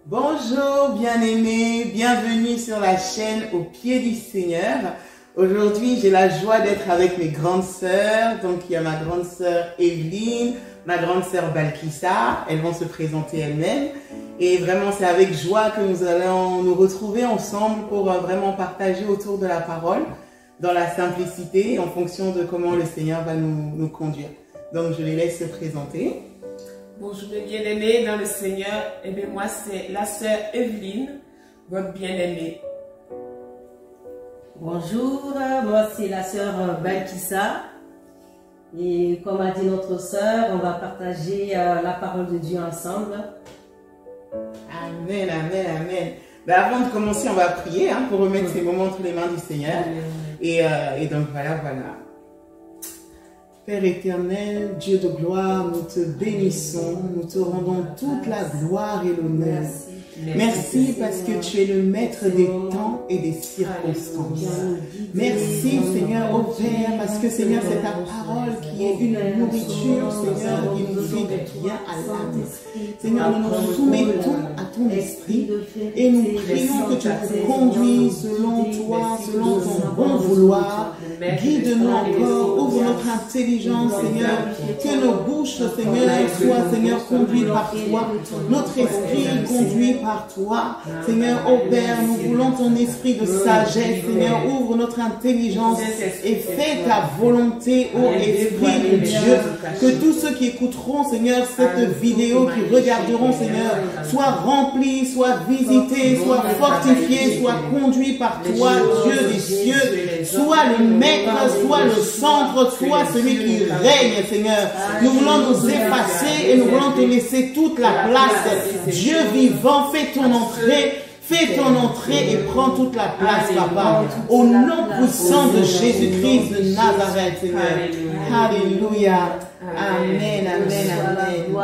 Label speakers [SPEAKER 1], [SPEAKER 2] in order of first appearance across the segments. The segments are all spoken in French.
[SPEAKER 1] Bonjour bien-aimés, bienvenue sur la chaîne Au pied du Seigneur. Aujourd'hui, j'ai la joie d'être avec mes grandes sœurs. Donc, il y a ma grande sœur Evelyne, ma grande sœur Balkissa. Elles vont se présenter elles-mêmes. Et vraiment, c'est avec joie que nous allons nous retrouver ensemble pour vraiment partager autour de la parole, dans la simplicité, en fonction de comment le Seigneur va nous conduire. Donc, je les laisse se présenter.
[SPEAKER 2] Bonjour mes bien-aimés dans le Seigneur. Eh bien, moi, c'est la sœur Evelyne, votre bien-aimée.
[SPEAKER 3] Bonjour, moi c'est la sœur Balkissa. Et comme a dit notre sœur, on va partager la parole de Dieu ensemble.
[SPEAKER 1] Amen, amen, amen. Ben, avant de commencer, on va prier pour remettre ces moments entre les mains du Seigneur. Et donc voilà. Père éternel, Dieu de gloire, nous te bénissons, nous te rendons toute la gloire et l'honneur. Merci parce que tu es le maître des temps et des circonstances. Merci Seigneur au Père parce que Seigneur c'est ta parole qui est une nourriture Seigneur qui nous fait du bien à l'âme. Seigneur nous nous soumettons à ton esprit et nous prions que tu nous conduises selon toi, selon ton bon vouloir. Guide-nous encore, ouvre notre intelligence Seigneur, que nos bouches Seigneur soient Seigneur conduites par toi, notre esprit conduit par toi, Seigneur, ô Père, nous voulons ton esprit de sagesse, Seigneur, ouvre notre intelligence et fais ta volonté, ô Esprit de Dieu, que tous ceux qui écouteront, Seigneur, cette vidéo, qui regarderont, Seigneur, soient remplis, soient visités, soient fortifiés, soient conduits par toi, Dieu des cieux, soit le maître, soit le centre, soit celui qui règne, Seigneur. Nous voulons nous effacer et nous voulons te laisser toute la place. Dieu vivant, fais ton entrée et prends toute la place, Papa. Au nom puissant de Jésus-Christ de Nazareth, Seigneur. Alléluia. Amen, amen, amen.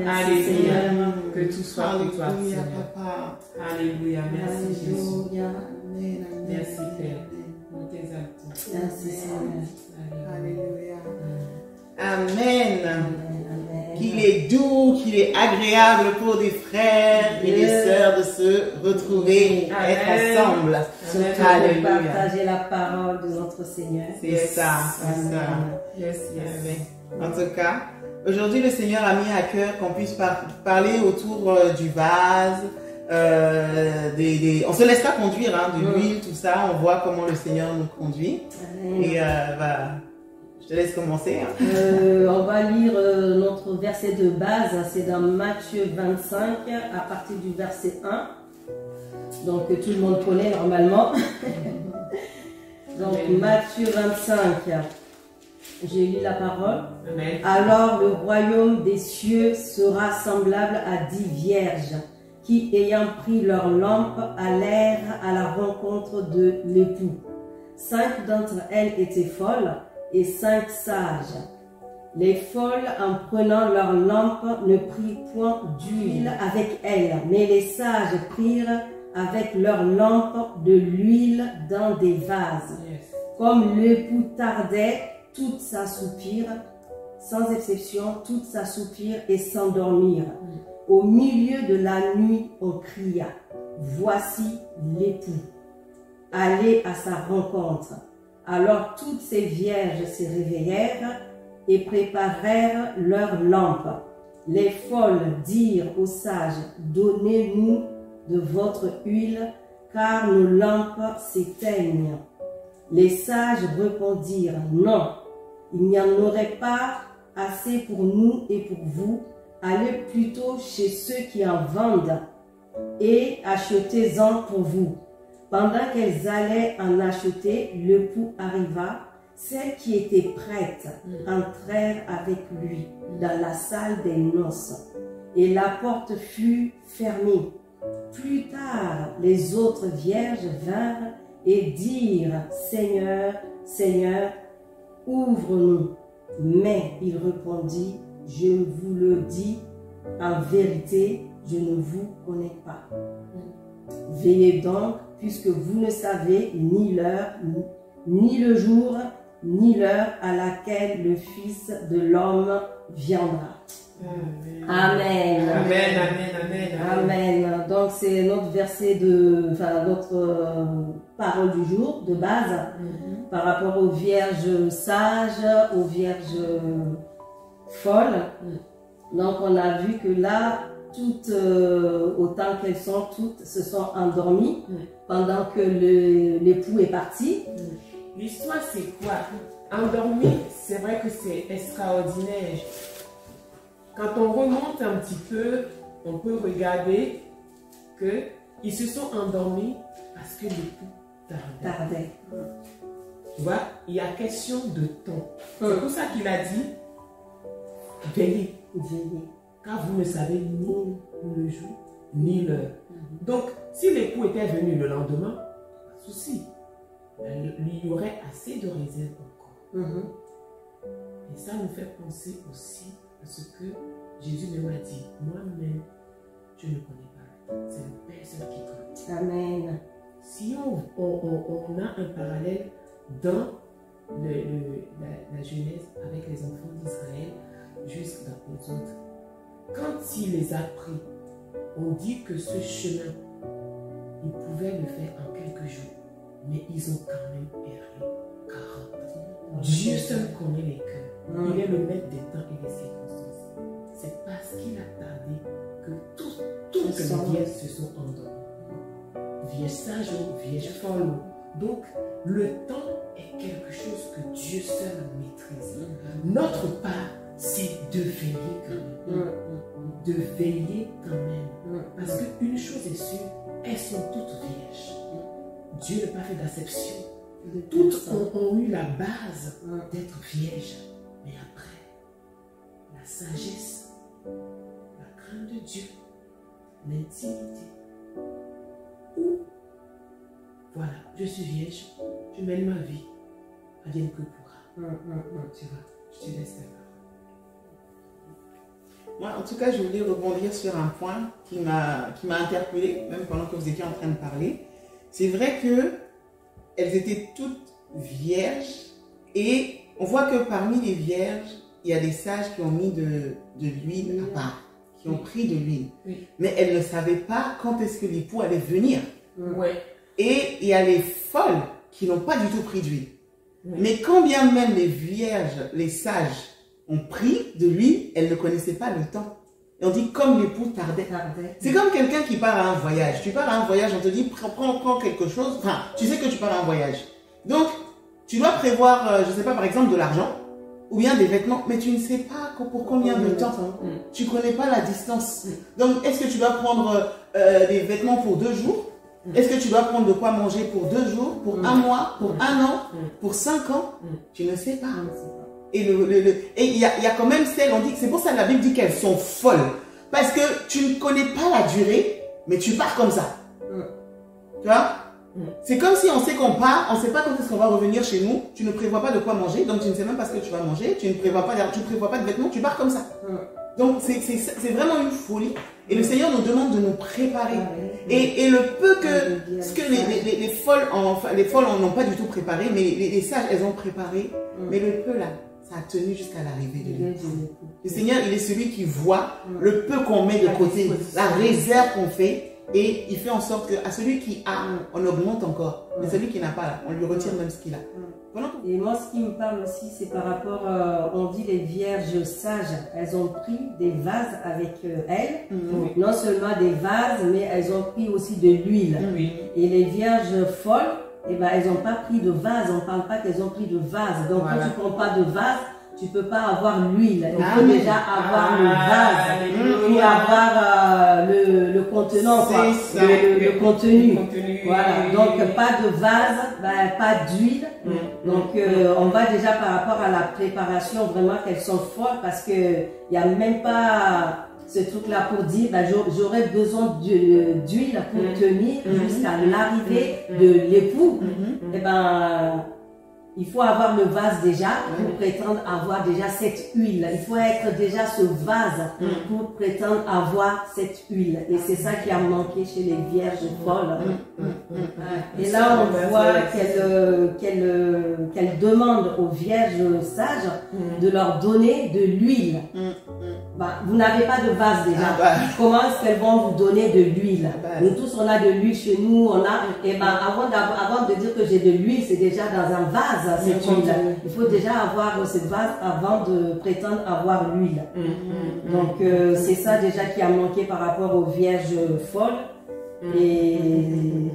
[SPEAKER 2] Alléluia. Que tout soit pour toi,
[SPEAKER 1] Alléluia,
[SPEAKER 2] Seigneur.
[SPEAKER 1] Papa.
[SPEAKER 2] Alléluia. Merci Jésus.
[SPEAKER 1] Amen, amen.
[SPEAKER 2] Merci Père. Nous t'exaltons.
[SPEAKER 3] Merci Seigneur.
[SPEAKER 1] Alléluia. Amen. Qu'il est doux, qu'il est agréable pour des frères et des sœurs de se retrouver, être ensemble.
[SPEAKER 3] Surtout partager la parole de notre Seigneur.
[SPEAKER 1] C'est ça, c'est ça.
[SPEAKER 2] Yes.
[SPEAKER 1] En tout cas, aujourd'hui le Seigneur a mis à cœur qu'on puisse parler autour du vase. On se laisse pas conduire de l'huile, tout ça. On voit comment le Seigneur nous conduit. Et je te laisse commencer.
[SPEAKER 3] On va lire notre verset de base, c'est dans Matthieu 25 à partir du verset 1. Donc tout le monde connaît normalement. Donc Matthieu 25, j'ai lu la parole.
[SPEAKER 2] Amen.
[SPEAKER 3] Alors le royaume des cieux sera semblable à 10 vierges qui, ayant pris leur lampe, allèrent à la rencontre de l'époux. 5 d'entre elles étaient folles et 5 sages. Les folles, en prenant leur lampe, ne prirent point d'huile avec elles, mais les sages prirent avec leur lampe de l'huile dans des vases. Comme l'époux tardait, toutes s'assoupirent, sans exception, toutes s'assoupirent et s'endormirent. Au milieu de la nuit, on cria, « Voici l'époux, allez à sa rencontre. » Alors toutes ces vierges se réveillèrent et préparèrent leurs lampes. Les folles dirent aux sages, « Donnez-nous de votre huile, car nos lampes s'éteignent. » Les sages répondirent, « Non, il n'y en aurait pas assez pour nous et pour vous. Allez plutôt chez ceux qui en vendent et achetez-en pour vous. » Pendant qu'elles allaient en acheter, l'époux arriva. Celles qui étaient prêtes entrèrent avec lui dans la salle des noces, et la porte fut fermée. Plus tard, les autres vierges vinrent et dirent, « Seigneur, Seigneur, ouvre-nous. » Mais il répondit, « Je vous le dis, en vérité, je ne vous connais pas. Veillez donc, puisque vous ne savez ni l'heure, ni le jour, ni l'heure à laquelle le Fils de l'homme viendra. » Amen.
[SPEAKER 2] Amen, amen, amen,
[SPEAKER 3] Amen. Donc c'est notre verset notre parole du jour de base par rapport aux vierges sages, aux vierges folles. Donc on a vu que là, toutes, autant qu'elles sont, toutes se sont endormies pendant que l'époux est parti.
[SPEAKER 2] L'histoire c'est quoi? Endormi, c'est vrai que c'est extraordinaire. Quand on remonte un petit peu, on peut regarder qu'ils se sont endormis parce que l'époux tardait. Tu vois, il y a question de temps. C'est pour ça qu'il a dit, veillez. Car vous ne savez ni le jour, ni l'heure. Donc, si l'époux était venu le lendemain, pas de souci. Il y aurait assez de réserve encore. Et ça nous fait penser aussi à ce que Jésus même a dit. Moi-même, je ne connais pas. C'est le Père seul qui connaît.
[SPEAKER 3] Amen.
[SPEAKER 2] Si on a un parallèle dans la Genèse avec les enfants d'Israël, jusqu'à les autres, quand il les a pris, on dit que ce chemin, ils pouvaient le faire en quelques jours, mais ils ont quand même erré 40 ans. Dieu seul connaît les cœurs. Il est le maître des temps et des circonstances. C'est parce qu'il a tardé que toutes les vierges se sont endormies. Vierge sage ou vierge folle. Donc, le temps est quelque chose que Dieu seul maîtrise. Notre part, c'est de veiller quand même. De veiller quand même. Parce qu'une chose est sûre, elles sont toutes vierges. Dieu n'a pas fait d'acception. Toutes ont eu la base d'être vierges. Mais après, la sagesse, la crainte de Dieu, l'intimité, ou voilà, je suis vierge, je mène ma vie, advienne que pourra. Tu vois, je te laisse la parole.
[SPEAKER 1] Moi, en tout cas, je voulais rebondir sur un point qui m'a interpellée, même pendant que vous étiez en train de parler. C'est vrai qu'elles étaient toutes vierges et on voit que parmi les vierges, il y a des sages qui ont mis de l'huile à part, qui ont pris de l'huile. Mais elles ne savaient pas quand est-ce que l'époux allait venir. Et il y a les folles qui n'ont pas du tout pris d'huile. Mais quand bien même les vierges, les sages ont pris de l'huile, elles ne connaissaient pas le temps. Et on dit comme l'époux tardait. C'est comme quelqu'un qui part à un voyage. Tu pars à un voyage, on te dit prends quelque chose. Enfin, tu sais que tu pars à un voyage. Donc, tu dois prévoir, je ne sais pas, par exemple, de l'argent ou bien des vêtements, mais tu ne sais pas pour combien de temps. Tu ne connais pas la distance. Donc, est-ce que tu dois prendre des vêtements pour 2 jours? Est-ce que tu dois prendre de quoi manger pour 2 jours, pour 1 mois, pour 1 an, pour 5 ans? Tu ne sais pas. Et il y a quand même celles, on dit, c'est pour ça que la Bible dit qu'elles sont folles. Parce que tu ne connais pas la durée, mais tu pars comme ça. Tu vois? C'est comme si on sait qu'on part, on ne sait pas quand est-ce qu'on va revenir chez nous, tu ne prévois pas de quoi manger, donc tu ne sais même pas ce que tu vas manger, tu ne prévois pas de vêtements, tu pars comme ça. Donc c'est vraiment une folie. Et le Seigneur nous demande de nous préparer. Et le peu que, ce que les folles n'ont pas du tout préparé, mais les sages, elles ont préparé, mais le peu là, ça a tenu jusqu'à l'arrivée de l'époux. Le Seigneur, il est celui qui voit le peu qu'on met de côté, la réserve qu'on fait, et il fait en sorte qu'à celui qui a, on augmente encore. Mais celui qui n'a pas, là, on lui retire même ce qu'il a.
[SPEAKER 3] Et moi, ce qui me parle aussi, c'est par rapport, on dit les vierges sages, elles ont pris des vases avec elles, non seulement des vases, mais elles ont pris aussi de l'huile. Et les vierges folles, eh ben, elles n'ont pas pris de vase, on ne parle pas qu'elles ont pris de vase. Donc, quand tu ne prends pas de vase, tu ne peux pas avoir l'huile. Il faut déjà avoir le vase pour avoir le contenant, le contenu. Voilà. Donc, pas de vase, ben, pas d'huile. Donc, on va déjà par rapport à la préparation, vraiment qu'elles sont folles parce qu'il n'y a même pas ce truc-là pour dire, ben, j'aurais besoin d'huile pour tenir jusqu'à l'arrivée de l'époux. Et ben, il faut avoir le vase déjà pour prétendre avoir déjà cette huile. Il faut être déjà ce vase pour prétendre avoir cette huile. Et c'est ça qui a manqué chez les vierges folles. Et là, on voit qu'elle demande aux vierges sages de leur donner de l'huile. Bah, vous n'avez pas de vase déjà. Comment est-ce qu'elles vont vous donner de l'huile? Nous tous, on a de l'huile chez nous. On a, et ben, avant de dire que j'ai de l'huile, c'est déjà dans un vase cette huile. Il faut déjà avoir ce vase avant de prétendre avoir l'huile. Donc, c'est ça déjà qui a manqué par rapport aux vierges folles. Et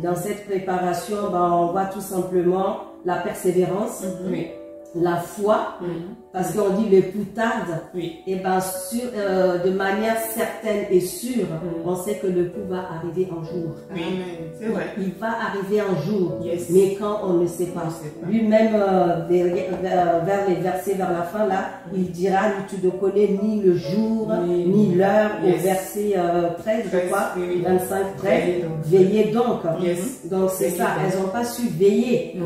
[SPEAKER 3] dans cette préparation, ben, on voit tout simplement la persévérance. La foi, parce qu'on dit l'époux tarde, et ben de manière certaine et sûre, on sait que l'époux va arriver un jour.
[SPEAKER 2] C'est vrai.
[SPEAKER 3] Il va arriver un jour, mais quand on ne sait pas. Lui-même, vers les versets vers la fin, là, il dira, tu ne connais ni le jour, ni l'heure, au verset 13, je crois, 25, 13, veillez donc. Donc c'est ça, elles n'ont pas su veiller.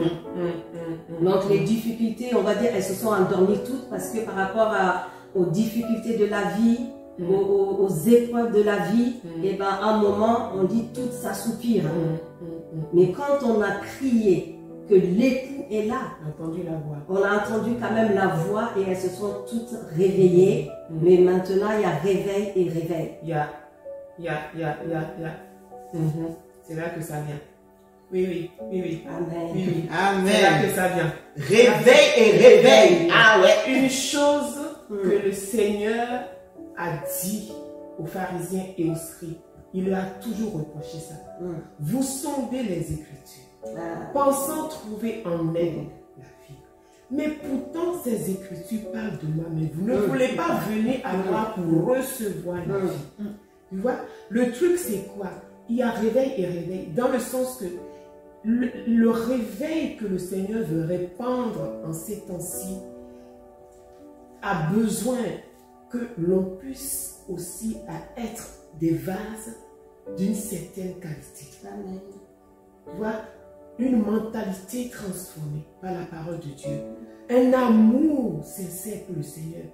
[SPEAKER 3] Donc les difficultés, on va dire, elles se sont endormies toutes parce que par rapport aux difficultés de la vie, aux épreuves de la vie, et ben à un moment, on dit tout s'assoupir. Mais quand on a crié que l'époux est là, on a entendu quand même la voix et elles se sont toutes réveillées. Mais maintenant, il y a réveil et réveil.
[SPEAKER 2] C'est là que ça vient. Oui.
[SPEAKER 3] Amen.
[SPEAKER 1] Amen.
[SPEAKER 2] C'est là que ça vient.
[SPEAKER 1] Réveil et réveil. Ah ouais.
[SPEAKER 2] Une chose que le Seigneur a dit aux pharisiens et aux scribes, il leur a toujours reproché ça. Vous sondez les Écritures, pensant trouver en elles la vie. Mais pourtant, ces Écritures parlent de moi, mais vous ne voulez pas venir à moi pour recevoir la vie. Tu vois, le truc c'est quoi? Il y a réveil et réveil, dans le sens que le réveil que le Seigneur veut répandre en ces temps-ci a besoin que l'on puisse aussi être des vases d'une certaine qualité.
[SPEAKER 3] Amen.
[SPEAKER 2] Tu vois, une mentalité transformée par la parole de Dieu, un amour sincère pour le Seigneur.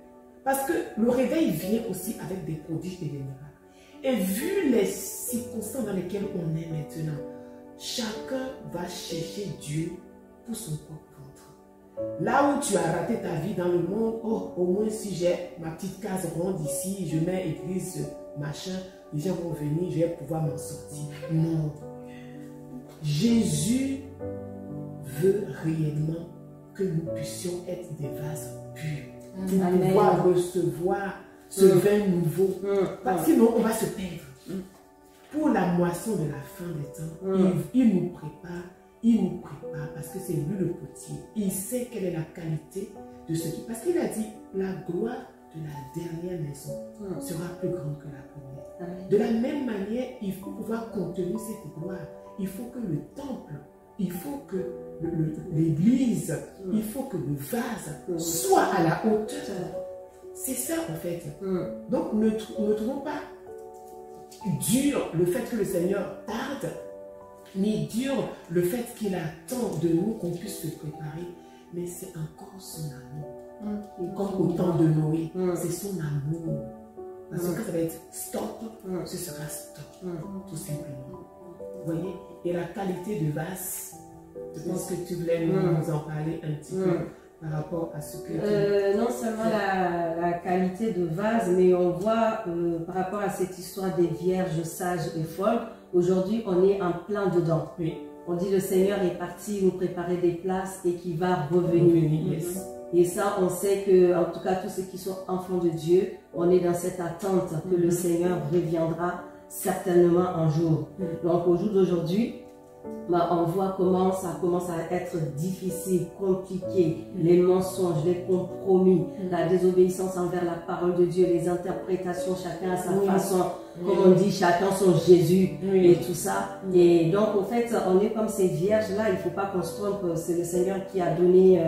[SPEAKER 2] Parce que le réveil vient aussi avec des prodiges et des miracles. Et vu les circonstances dans lesquelles on est maintenant, chacun va chercher Dieu pour son propre ventre. Là où tu as raté ta vie dans le monde, oh, au moins si j'ai ma petite case ronde ici, je mets église, machin, les gens vont venir, je vais pouvoir m'en sortir. Non. Jésus veut réellement que nous puissions être des vases purs pour pouvoir recevoir ce vin nouveau. Sinon, on va se perdre. Pour la moisson de la fin des temps, il nous prépare parce que c'est lui le potier. Il sait quelle est la qualité de ce qui... Parce qu'il a dit, la gloire de la dernière maison sera plus grande que la première. De la même manière, il faut pouvoir contenir cette gloire. Il faut que le temple, il faut que l'église, il faut que le vase soit à la hauteur. C'est ça en fait. Donc ne trouvons pas dur le fait que le Seigneur tarde, ni dur le fait qu'il attend de nous qu'on puisse se préparer, mais c'est encore son amour. Comme au temps de Noé, c'est son amour. Parce que ça va être stop, ce sera stop, tout simplement. Vous voyez? Et la qualité de vase, je pense que tu voulais nous en parler un petit peu. Par rapport à ce que
[SPEAKER 3] non seulement la qualité de vase, mais on voit par rapport à cette histoire des vierges sages et folles, aujourd'hui on est en plein dedans. On dit le Seigneur est parti nous préparer des places et qu'il va revenir. Et ça, on sait que, en tout cas, tous ceux qui sont enfants de Dieu, on est dans cette attente que le Seigneur reviendra certainement un jour. Donc au jour d'aujourd'hui, on voit comment ça commence à être difficile, compliqué, les mensonges, les compromis, la désobéissance envers la parole de Dieu, les interprétations, chacun à sa façon comme on dit, chacun son Jésus et tout ça. Et donc, au fait, on est comme ces vierges-là, il ne faut pas qu'on se trompe, c'est le Seigneur qui a donné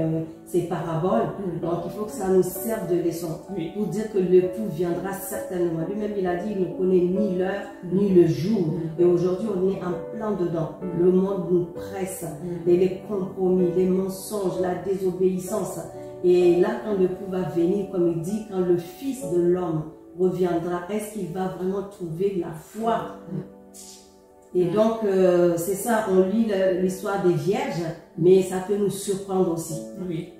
[SPEAKER 3] ces paraboles. Donc, il faut que ça nous serve de leçon pour dire que l'époux viendra certainement. Lui-même, il a dit, il ne connaît ni l'heure, ni le jour. Et aujourd'hui, on est en plein dedans. Le monde nous presse, et les compromis, les mensonges, la désobéissance. Et là, quand l'époux va venir, comme il dit, quand le Fils de l'homme reviendra, est-ce qu'il va vraiment trouver la foi? Et donc, c'est ça, on lit l'histoire des vierges, mais ça peut nous surprendre aussi.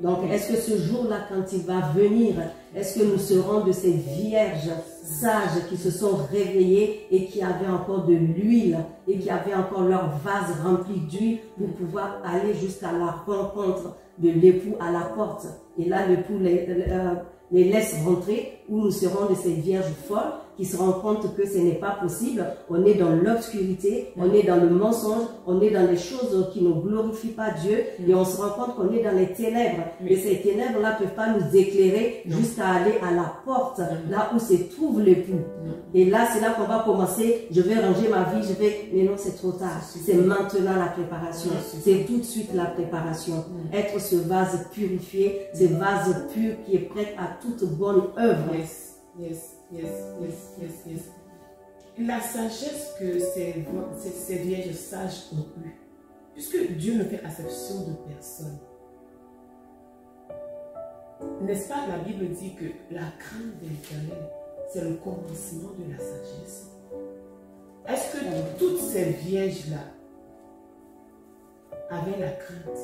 [SPEAKER 3] Donc, est-ce que ce jour-là, quand il va venir, est-ce que nous serons de ces vierges sages qui se sont réveillées et qui avaient encore de l'huile et qui avaient encore leur vase rempli d'huile pour pouvoir aller jusqu'à la rencontre de l'époux à la porte? Et là, l'époux les laisse rentrer, où nous serons de ces vierges folles qui se rendent compte que ce n'est pas possible. On est dans l'obscurité, on est dans le mensonge, on est dans les choses qui ne glorifient pas Dieu et on se rend compte qu'on est dans les ténèbres. Et ces ténèbres-là ne peuvent pas nous éclairer jusqu'à aller à la porte, là où se trouve l'époux. Et là, c'est là qu'on va commencer, je vais ranger ma vie, mais non, c'est trop tard. C'est maintenant la préparation. C'est tout de suite la préparation. Être ce vase purifié, ce vase pur qui est prêt à toute bonne œuvre.
[SPEAKER 2] Yes. La sagesse que ces vierges sages ont eue, puisque Dieu ne fait acception de personne. N'est-ce pas, la Bible dit que la crainte de l'Éternel, c'est le commencement de la sagesse. Est-ce que toutes ces vierges-là avaient la crainte?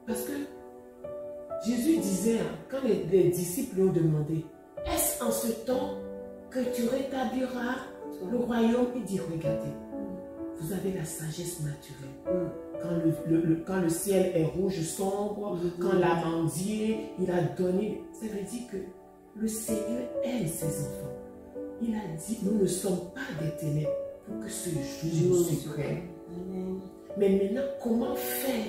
[SPEAKER 2] Parce que Jésus disait, quand les disciples ont demandé, est-ce en ce temps que tu rétabliras le royaume? Il dit, regardez, vous avez la sagesse naturelle. Quand le ciel est rouge sombre, quand l'amandier, il a donné, ça veut dire que le Seigneur aime ses enfants. Il a dit, nous ne sommes pas des ténèbres pour que ce jour nous suprême. Mais maintenant, comment faire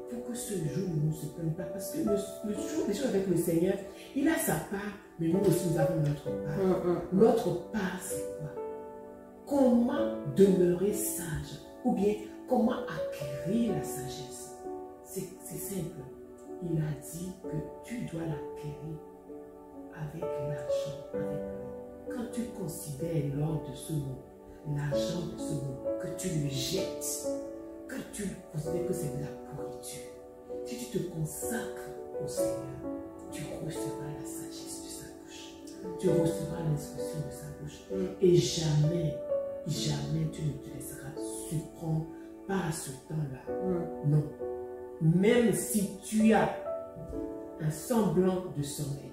[SPEAKER 2] pour que ce jour ne se prenne pas? Parce que le jour avec le Seigneur, il a sa part, mais nous aussi nous avons notre part. Notre part, c'est quoi? Comment demeurer sage? Ou bien, comment acquérir la sagesse? C'est simple. Il a dit que tu dois l'acquérir avec l'argent, avec l'or. Quand tu considères l'or de ce monde, l'argent de ce monde, que tu le jettes, que tu considères que c'est de la pourriture, si tu te consacres au Seigneur, tu recevras la sagesse de sa bouche. Tu recevras l'instruction de sa bouche. Et jamais tu ne te laisseras surprendre par ce temps-là. Non. Même si tu as un semblant de sommeil,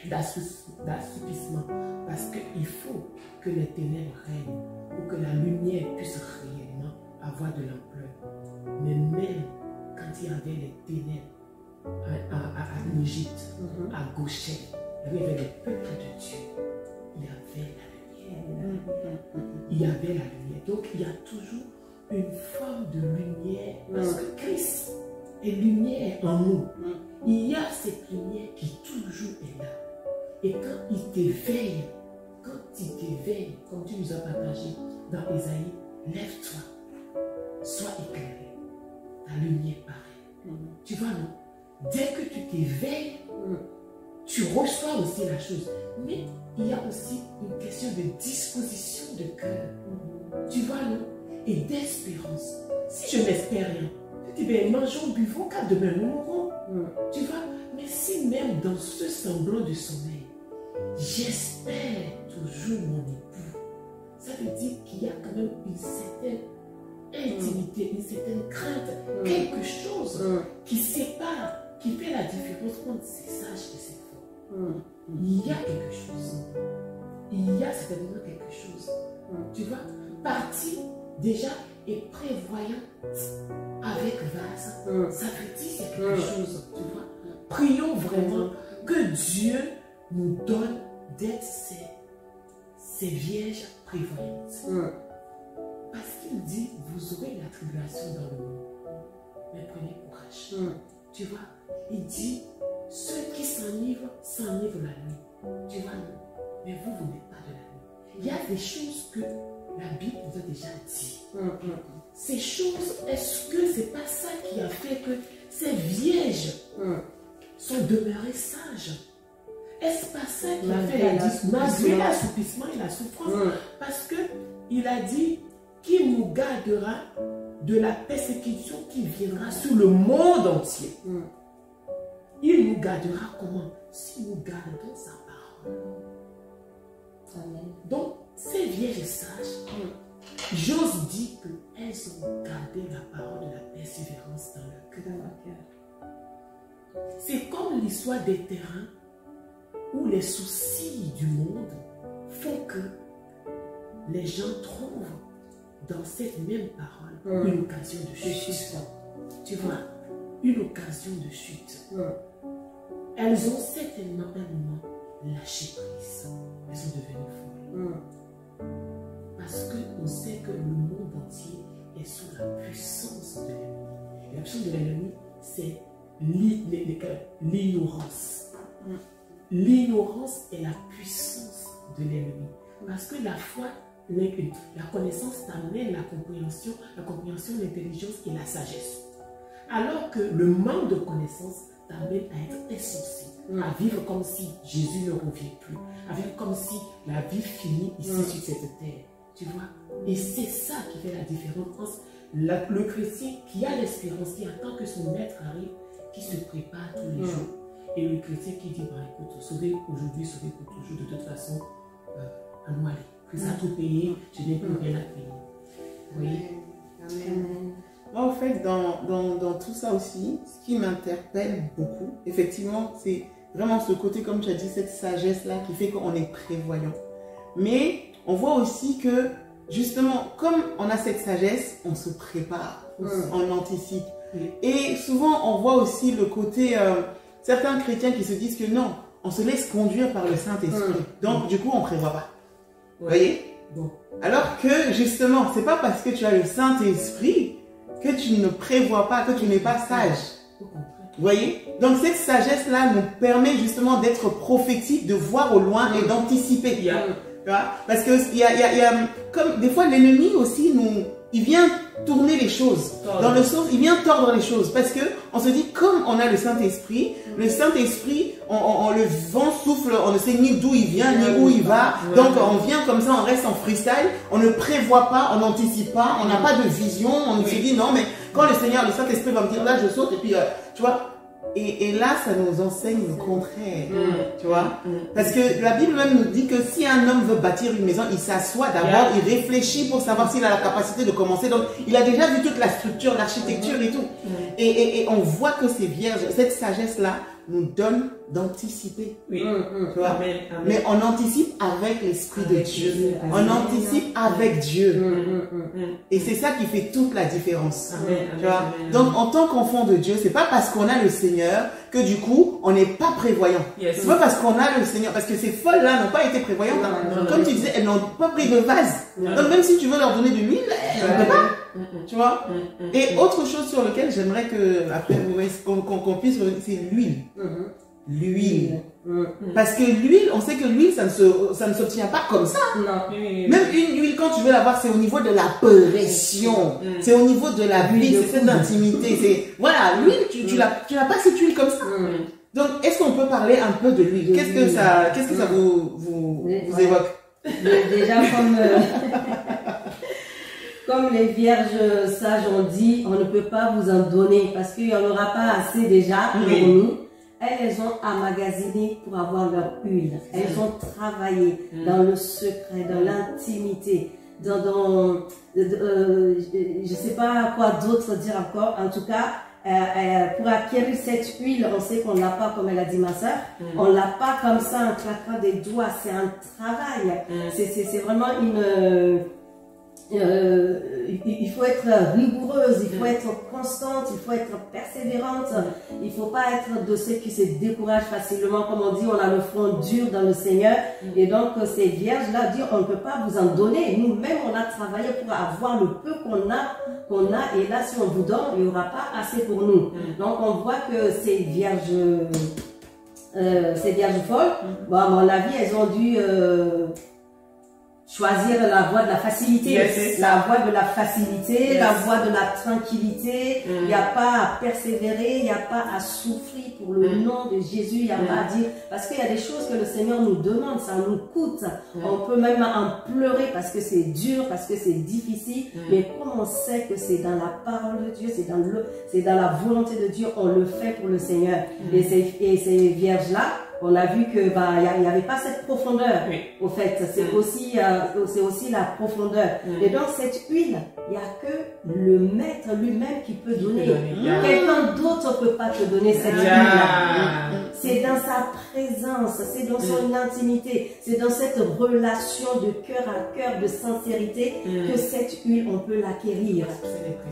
[SPEAKER 2] d'assoupissement, parce qu'il faut que les ténèbres règnent pour que la lumière puisse réellement avoir de l'ampleur. Mais même quand il y avait les ténèbres en Égypte, à Goshen, il y avait le peuple de Dieu, il y avait la lumière. Il y avait la lumière. Donc il y a toujours une forme de lumière, parce que Christ est lumière en nous. Il y a cette lumière qui toujours est là. Et quand il t'éveille, comme tu nous as partagé dans Ésaïe, lève-toi, sois éclairé, ta lumière paraît. Tu vois, non? Dès que tu t'éveilles, tu reçois aussi la chose. Mais il y a aussi une question de disposition de cœur. Tu vois, non? Et d'espérance. Si je n'espère rien, tu dis, ben, mangeons, buvons, car demain nous mourrons. Tu vois? Mais si même dans ce semblant de sommeil, j'espère toujours mon époux, ça veut dire qu'il y a quand même une certaine intimité, une certaine crainte, quelque chose qui sépare, qui fait la différence entre ces sages et ces faux. Il y a quelque chose. Il y a certainement quelque chose. Tu vois, partir déjà et prévoyant avec vase, ça veut dire quelque chose. Tu vois, prions vraiment que Dieu nous donne d'être ces vierges prévoyantes. Parce qu'il dit, vous aurez la tribulation dans le monde. Mais prenez courage. Tu vois, il dit, ceux qui s'enivrent la nuit. Tu vois, non. Mais vous n'êtes pas de la nuit. il y a des choses que la Bible nous a déjà dit. Ces choses, est-ce que c'est pas ça qui a fait que ces vierges sont demeurées sages? Est-ce pas ça qui a fait malgré l'assoupissement et la souffrance? Parce que il a dit qu'il nous gardera de la persécution qui viendra sur le monde entier. Il nous gardera comment? Si nous gardons sa parole.
[SPEAKER 3] Amen.
[SPEAKER 2] Donc, ces vierges sages, j'ose dire qu'elles ont gardé la parole de la persévérance dans leur cœur. C'est comme l'histoire des terrains où les soucis du monde font que les gens trouvent dans cette même parole une occasion de chute. Tu vois, une occasion de chute. Elles ont certainement un moment lâché prise. Elles sont devenues folles. Parce qu'on sait que le monde entier est sous la puissance de l'ennemi. La puissance de l'ennemi, c'est l'ignorance. L'ignorance est la puissance de l'ennemi. Parce que la foi, la connaissance t'amène la compréhension, l'intelligence et la sagesse. Alors que le manque de connaissance t'amène à être insensé, à vivre comme si Jésus ne revient plus, à vivre comme si la vie finit ici sur cette terre. Tu vois? Et c'est ça qui fait la différence entre le chrétien qui a l'espérance, qui attend que son maître arrive, qui se prépare tous les jours, et le chrétien qui dit, bah, écoute, sauver aujourd'hui, sauver pour toujours, de toute façon, à nous aller. Christ a tout payé, je n'ai plus rien à payer. Oui.
[SPEAKER 1] Amen. Moi, en fait, dans tout ça aussi, ce qui m'interpelle beaucoup, effectivement, c'est vraiment ce côté, comme tu as dit, cette sagesse-là qui fait qu'on est prévoyant. Mais on voit aussi que, justement, comme on a cette sagesse, on se prépare, on anticipe. Et souvent, on voit aussi le côté, certains chrétiens qui se disent que non, on se laisse conduire par le Saint-Esprit. Donc, du coup, on ne prévoit pas. Vous voyez? Alors que, justement, c'est pas parce que tu as le Saint-Esprit que tu ne prévois pas, que tu n'es pas sage. Vous voyez? Donc cette sagesse-là nous permet justement d'être prophétique, de voir au loin et d'anticiper. Parce que comme des fois l'ennemi aussi, il vient tourner les choses. Dans le sens, il vient tordre les choses. Parce que on se dit, comme on a le Saint-Esprit, on le vent souffle, on ne sait ni d'où il vient, ni où il va. Donc on vient comme ça, on reste en freestyle, on ne prévoit pas, on n'anticipe pas, on n'a pas de vision, on se dit non, mais quand le Seigneur, le Saint-Esprit va me dire là, je saute, et puis tu vois. Et là, ça nous enseigne le contraire, tu vois. Parce que la Bible même nous dit que si un homme veut bâtir une maison, il s'assoit d'abord, il réfléchit pour savoir s'il a la capacité de commencer. Donc, il a déjà vu toute la structure, l'architecture et tout. Et on voit que ces vierges, cette sagesse-là, nous donne d'anticiper. Tu vois. Amen. Mais on anticipe avec l'Esprit de Dieu. On anticipe avec Dieu. Et c'est ça qui fait toute la différence. Tu vois. Donc, en tant qu'enfant de Dieu, c'est pas parce qu'on a le Seigneur que du coup, on n'est pas prévoyant. C'est pas parce qu'on a le Seigneur, parce que ces folles-là n'ont pas été prévoyantes. Comme tu disais, elles n'ont pas pris de vase. Donc, même si tu veux leur donner de l'huile, elles ne peuvent pas. Tu vois. Et autre chose sur laquelle j'aimerais que après qu'on puisse revenir, c'est l'huile. L'huile. Parce que l'huile, on sait que l'huile, ça ne s'obtient pas comme ça. Même une huile, quand tu veux l'avoir, c'est au niveau de la pression. C'est au niveau de la vie, c'est cette intimité. Voilà, l'huile, tu n'as pas cette huile comme ça. Donc, est-ce qu'on peut parler un peu de l'huile? Qu'est-ce que ça vous évoque?
[SPEAKER 3] Déjà, comme les vierges sages ont dit, on ne peut pas vous en donner parce qu'il n'y en aura pas assez déjà pour nous. Elles ont emmagasiné pour avoir leur huile. Elles ont travaillé dans le secret, dans l'intimité, dans je ne sais pas quoi d'autre dire encore. En tout cas, pour acquérir cette huile, on sait qu'on ne l'a pas, comme elle a dit ma soeur, on ne l'a pas comme ça en claquant des doigts. C'est un travail. C'est vraiment il faut être rigoureuse, il faut être constante, il faut être persévérante. Il ne faut pas être de ceux qui se découragent facilement. Comme on dit, on a le front dur dans le Seigneur. Et donc, ces vierges-là disent, on ne peut pas vous en donner. Nous-mêmes, on a travaillé pour avoir le peu qu'on a. Et là, si on vous donne, il n'y aura pas assez pour nous. Donc, on voit que ces vierges folles, bon, à mon avis, elles ont dû choisir la voie de la facilité,
[SPEAKER 2] Yes,
[SPEAKER 3] la voie de la facilité,
[SPEAKER 2] Yes.
[SPEAKER 3] la voie de la tranquillité. Il n'y a pas à persévérer, il n'y a pas à souffrir pour le nom de Jésus, il n'y a pas à dire, parce qu'il y a des choses que le Seigneur nous demande, ça nous coûte. On peut même en pleurer parce que c'est dur, parce que c'est difficile, mais comme on sait que c'est dans la parole de Dieu, c'est dans la volonté de Dieu, on le fait pour le Seigneur. Et ces vierges-là, on a vu que il n'y avait pas cette profondeur. Au fait, c'est aussi la profondeur. Et donc cette huile, il n'y a que le maître lui-même qui peut donner. Quelqu'un d'autre ne peut pas te donner cette huile-là. C'est dans sa présence, c'est dans son intimité, c'est dans cette relation de cœur à cœur, de sincérité, que cette huile, on peut l'acquérir.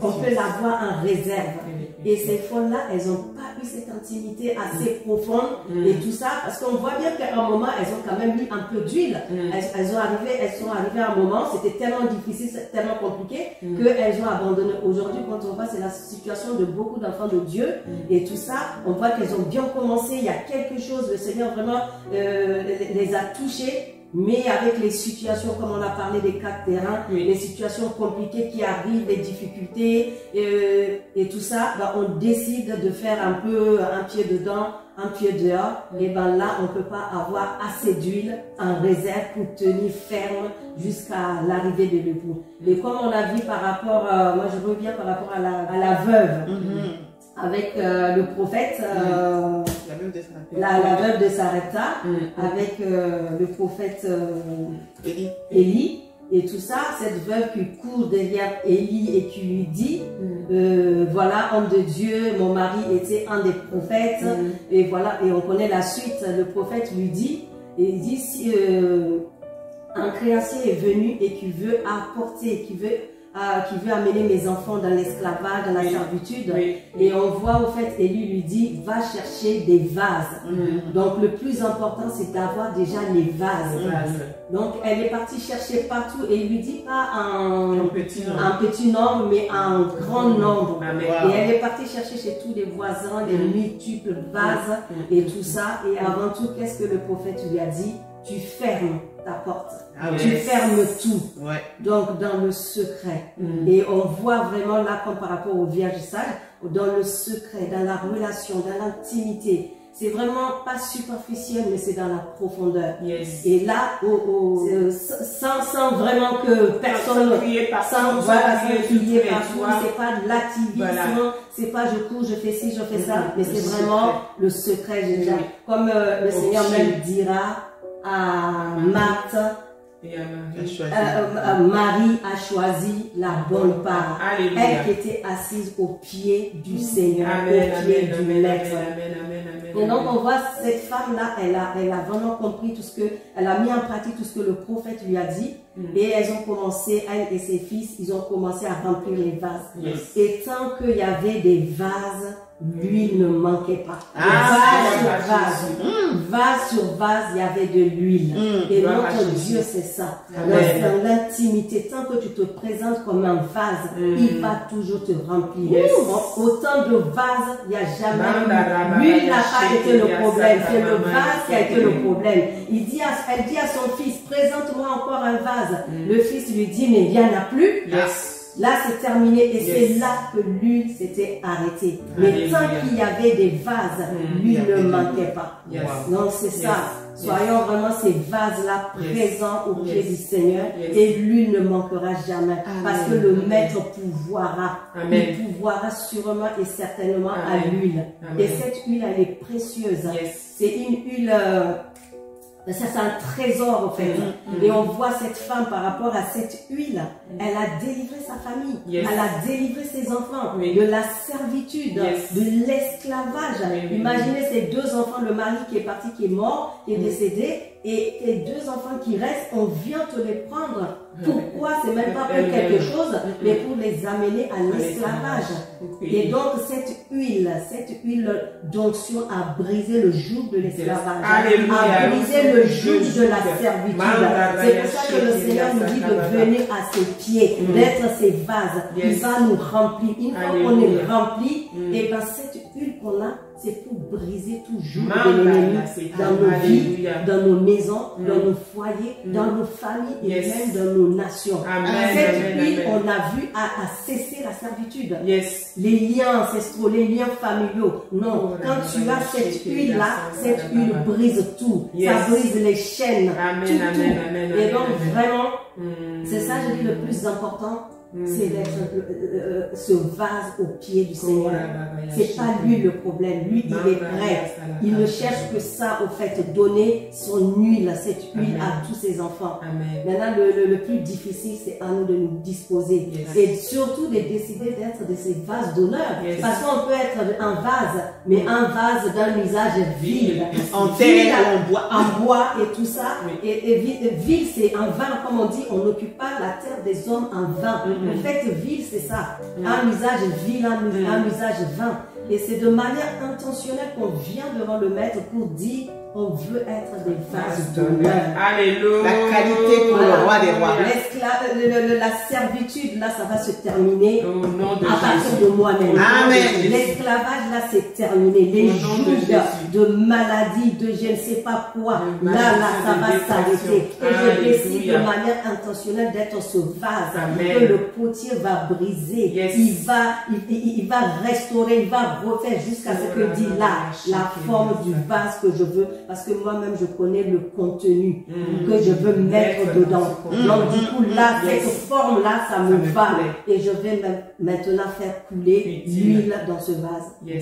[SPEAKER 3] On peut l'avoir en réserve. Et ces femmes-là, elles n'ont pas eu cette intimité assez profonde et tout ça, parce qu'on voit bien qu'à un moment, elles ont quand même eu un peu d'huile. Elles sont arrivées à un moment, c'était tellement difficile, tellement compliqué, qu'elles ont abandonné. Aujourd'hui, quand on voit, c'est la situation de beaucoup d'enfants de Dieu et tout ça, on voit qu'elles ont bien commencé, il y a quelque chose, le Seigneur vraiment les a touchées. Mais avec les situations, comme on a parlé des quatre terrains, les situations compliquées qui arrivent, les difficultés et tout ça, on décide de faire un peu un pied dedans, un pied dehors. Et là, on ne peut pas avoir assez d'huile en réserve pour tenir ferme jusqu'à l'arrivée de l'époux. Et comme on a vu par rapport, moi je reviens par rapport à la veuve. Avec le prophète, la veuve de Sarepta, avec le prophète Élie, et tout ça, cette veuve qui court derrière Élie et qui lui dit, voilà, homme de Dieu, mon mari était un des prophètes, et voilà, et on connaît la suite, le prophète lui dit, et il dit, si un créancier est venu et qui veut apporter, qui veut amener mes enfants dans l'esclavage, dans la servitude. Et on voit au fait, Élie lui dit, va chercher des vases. Donc le plus important, c'est d'avoir déjà les vases. Donc elle est partie chercher partout et il lui dit pas un petit nombre, mais un grand nombre. Et elle est partie chercher chez tous les voisins, les multiples vases et tout ça. Et avant tout, qu'est-ce que le prophète lui a dit? Tu fermes ta porte. Tu fermes tout. Donc dans le secret. Et on voit vraiment là, comme par rapport aux vierges sages, dans le secret, dans la relation, dans l'intimité. C'est vraiment pas superficiel, mais c'est dans la profondeur. Et là, sans vraiment que personne crier partout, c'est pas de l'activisme, c'est pas je cours, je fais ci, je fais ça, mais c'est vraiment le secret. Comme le Seigneur même dira à Marthe, Marie a choisi la bonne part. Elle qui était assise au pied du Seigneur, au pied du Maître. Et donc on voit cette femme-là, elle a vraiment compris tout ce que, elle a mis en pratique tout ce que le prophète lui a dit. Et elles ont commencé, elle et ses fils, ils ont commencé à remplir les vases. Et tant qu'il y avait des vases, l'huile ne manquait pas. Vase sur vase, il y avait de l'huile. Et notre Dieu, c'est ça. Dans l'intimité, tant que tu te présentes comme un vase, il va toujours te remplir. Autant de vases, il n'y a jamais l'huile n'a pas été le problème. C'est le vase qui a été le problème. Elle dit à son fils, présente-moi encore un vase. Le fils lui dit, mais il n'y en a plus. Là, c'est terminé et c'est là que l'huile s'était arrêtée. Mais tant qu'il y avait des vases, l'huile ne manquait pas. Donc, c'est ça. Soyons vraiment ces vases-là présents au pied du Seigneur et l'huile ne manquera jamais. Parce que le Maître pourvoira. Il pourvoira sûrement et certainement à l'huile. Et cette huile, elle est précieuse. C'est une huile... Ça, c'est un trésor, en fait. Et on voit cette femme par rapport à cette huile. Elle a délivré sa famille. Elle a délivré ses enfants de la servitude, de l'esclavage. Imaginez ces deux enfants, le mari qui est parti, qui est mort, qui est décédé, et les deux enfants qui restent, on vient te les prendre. Pourquoi? C'est même pas pour quelque chose, mais pour les amener à l'esclavage. Et donc cette huile d'onction a brisé le joug de l'esclavage, a brisé le joug de la servitude. C'est pour ça que le Seigneur nous dit de venir à ses pieds, d'être ses vases. Il va nous remplir. Une fois qu'on est rempli, et bien cette huile qu'on a, c'est pour briser tout joug de l'ennemi dans nos vies, dans nos maisons, dans nos foyers, dans nos familles et même dans nos nations. Cette huile, on a vu, a cessé la servitude. Les liens ancestraux, les liens familiaux. Non, quand tu as cette huile-là, cette huile brise tout. Ça brise les chaînes, tout. Et donc vraiment, c'est ça, je dis, le plus important, c'est d'être ce vase au pied du Seigneur. C'est pas lui le problème. Lui, il est prêt. Il ne cherche que ça, au fait, donner son huile, cette huile à tous ses enfants. Maintenant, le plus difficile, c'est à nous de nous disposer. Et surtout de décider d'être de ces vases d'honneur. Parce qu'on peut être un vase, mais un vase d'un usage vil.
[SPEAKER 1] En terre,
[SPEAKER 3] en bois et tout ça. Et vil, c'est un vin, comme on dit, on n'occupe pas la terre des hommes en vain. En fait, vil, c'est ça. Un usage vil, un usage vain. Et c'est de manière intentionnelle qu'on vient devant le maître pour dire on veut être des vases d'honneur.
[SPEAKER 1] Alléluia. La qualité pour le roi des rois.
[SPEAKER 3] La servitude, là, ça va se terminer à partir de moi-même.
[SPEAKER 1] Amen.
[SPEAKER 3] L'esclavage, là, c'est terminé. Les jours de maladie, de je ne sais pas quoi, là, ça va s'arrêter. Et je décide de manière intentionnelle d'être ce vase que le potier va briser. Il va restaurer, il va refaire jusqu'à ce que dit là, la forme du vase que je veux. Parce que moi-même, je connais le contenu que je veux mettre dedans. Donc, du coup, là, cette forme-là, ça me va. Et je vais maintenant faire couler l'huile dans ce vase. Et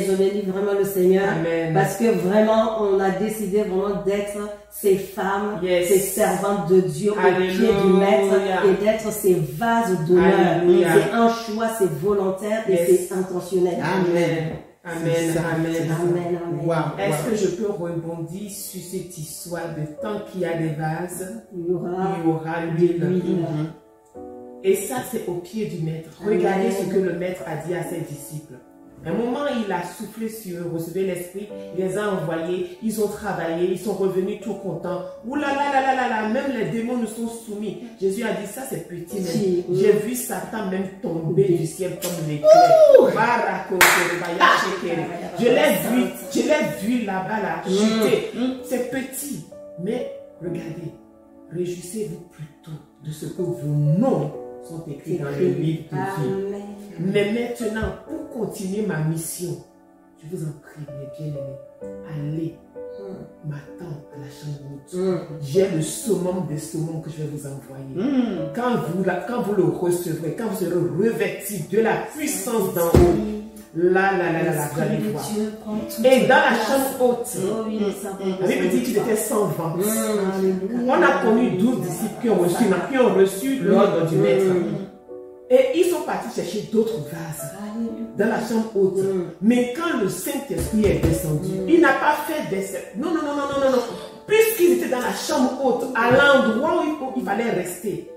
[SPEAKER 3] je bénis vraiment le Seigneur. Parce que vraiment, on a décidé vraiment d'être ces femmes, ces servantes de Dieu au pied du maître et d'être ces vases d'honneur. C'est un choix, c'est volontaire et c'est intentionnel.
[SPEAKER 2] Amen.
[SPEAKER 3] Wow.
[SPEAKER 2] Est-ce que je peux rebondir sur cette histoire de tant qu'il y a des vases, il y aura l'huile. Et ça, c'est au pied du maître. Regardez ce que le maître a dit à ses disciples. Un moment, il a soufflé sur eux, recevé l'esprit, il les a envoyés, ils ont travaillé, ils sont revenus tout contents. Ouh là là là là là là, même les démons nous sont soumis. Jésus a dit, ça c'est petit, mais j'ai vu Satan même tomber du ciel comme l'éclair. Je l'ai vu là-bas, là, jeter. C'est petit, mais regardez, réjouissez-vous plutôt de ce que vos noms sont écrits dans le livre de vie. Mais maintenant, pour continuer ma mission, je vous en prie, mes bien-aimés, allez m'attendre à la chambre haute. J'ai le summum des summums que je vais vous envoyer. Quand vous le recevrez, quand vous serez revêtis de la puissance d'en haut, là, vous allez voir. Et dans la chambre haute, la Bible dit qu'il était sans vent. On a connu 12 disciples qui ont reçu l'ordre du maître. Et ils sont partis chercher d'autres vases dans la chambre haute. Mais quand le Saint-Esprit est descendu, il n'a pas fait des... Non. Puisqu'ils étaient dans la chambre haute, à l'endroit où il fallait rester,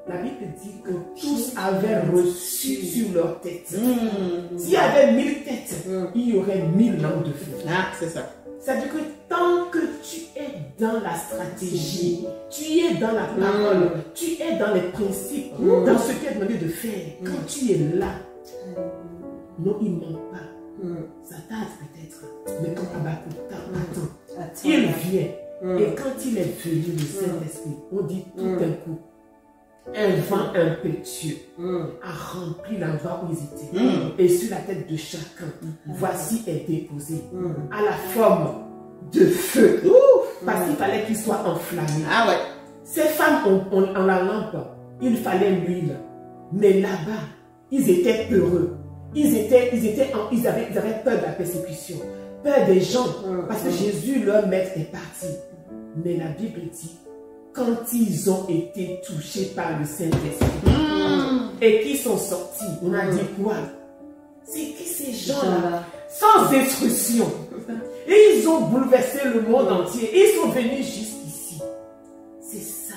[SPEAKER 2] la Bible dit que tous avaient reçu sur leur tête. S'il y avait 1000 têtes, il y aurait 1000 langues de feu.
[SPEAKER 1] Ah, c'est ça.
[SPEAKER 2] C'est-à-dire que tant que tu es dans la stratégie, tu es dans la parole, tu es dans les principes, dans ce qui est demandé de faire, quand tu es là, non, il ne manque pas. Ça tarde peut-être, mais quand attends, il vient. Et quand il est venu, le Saint-Esprit, on dit tout d'un coup, un vent impétueux a rempli l'endroit où ils étaient. Et sur la tête de chacun, voici est déposé à la forme de feu. Parce qu'il fallait qu'il soit enflammé.
[SPEAKER 1] Ah ouais.
[SPEAKER 2] Ces femmes ont la lampe, il fallait l'huile. Mais là-bas, ils étaient peureux. Ils avaient peur de la persécution, peur des gens. Parce que Jésus, leur maître, est parti. Mais la Bible dit, quand ils ont été touchés par le Saint-Esprit et qu'ils sont sortis, on a dit quoi? C'est qui ces gens-là? Sans instruction. Et ils ont bouleversé le monde entier. Ils sont venus jusqu'ici. C'est ça.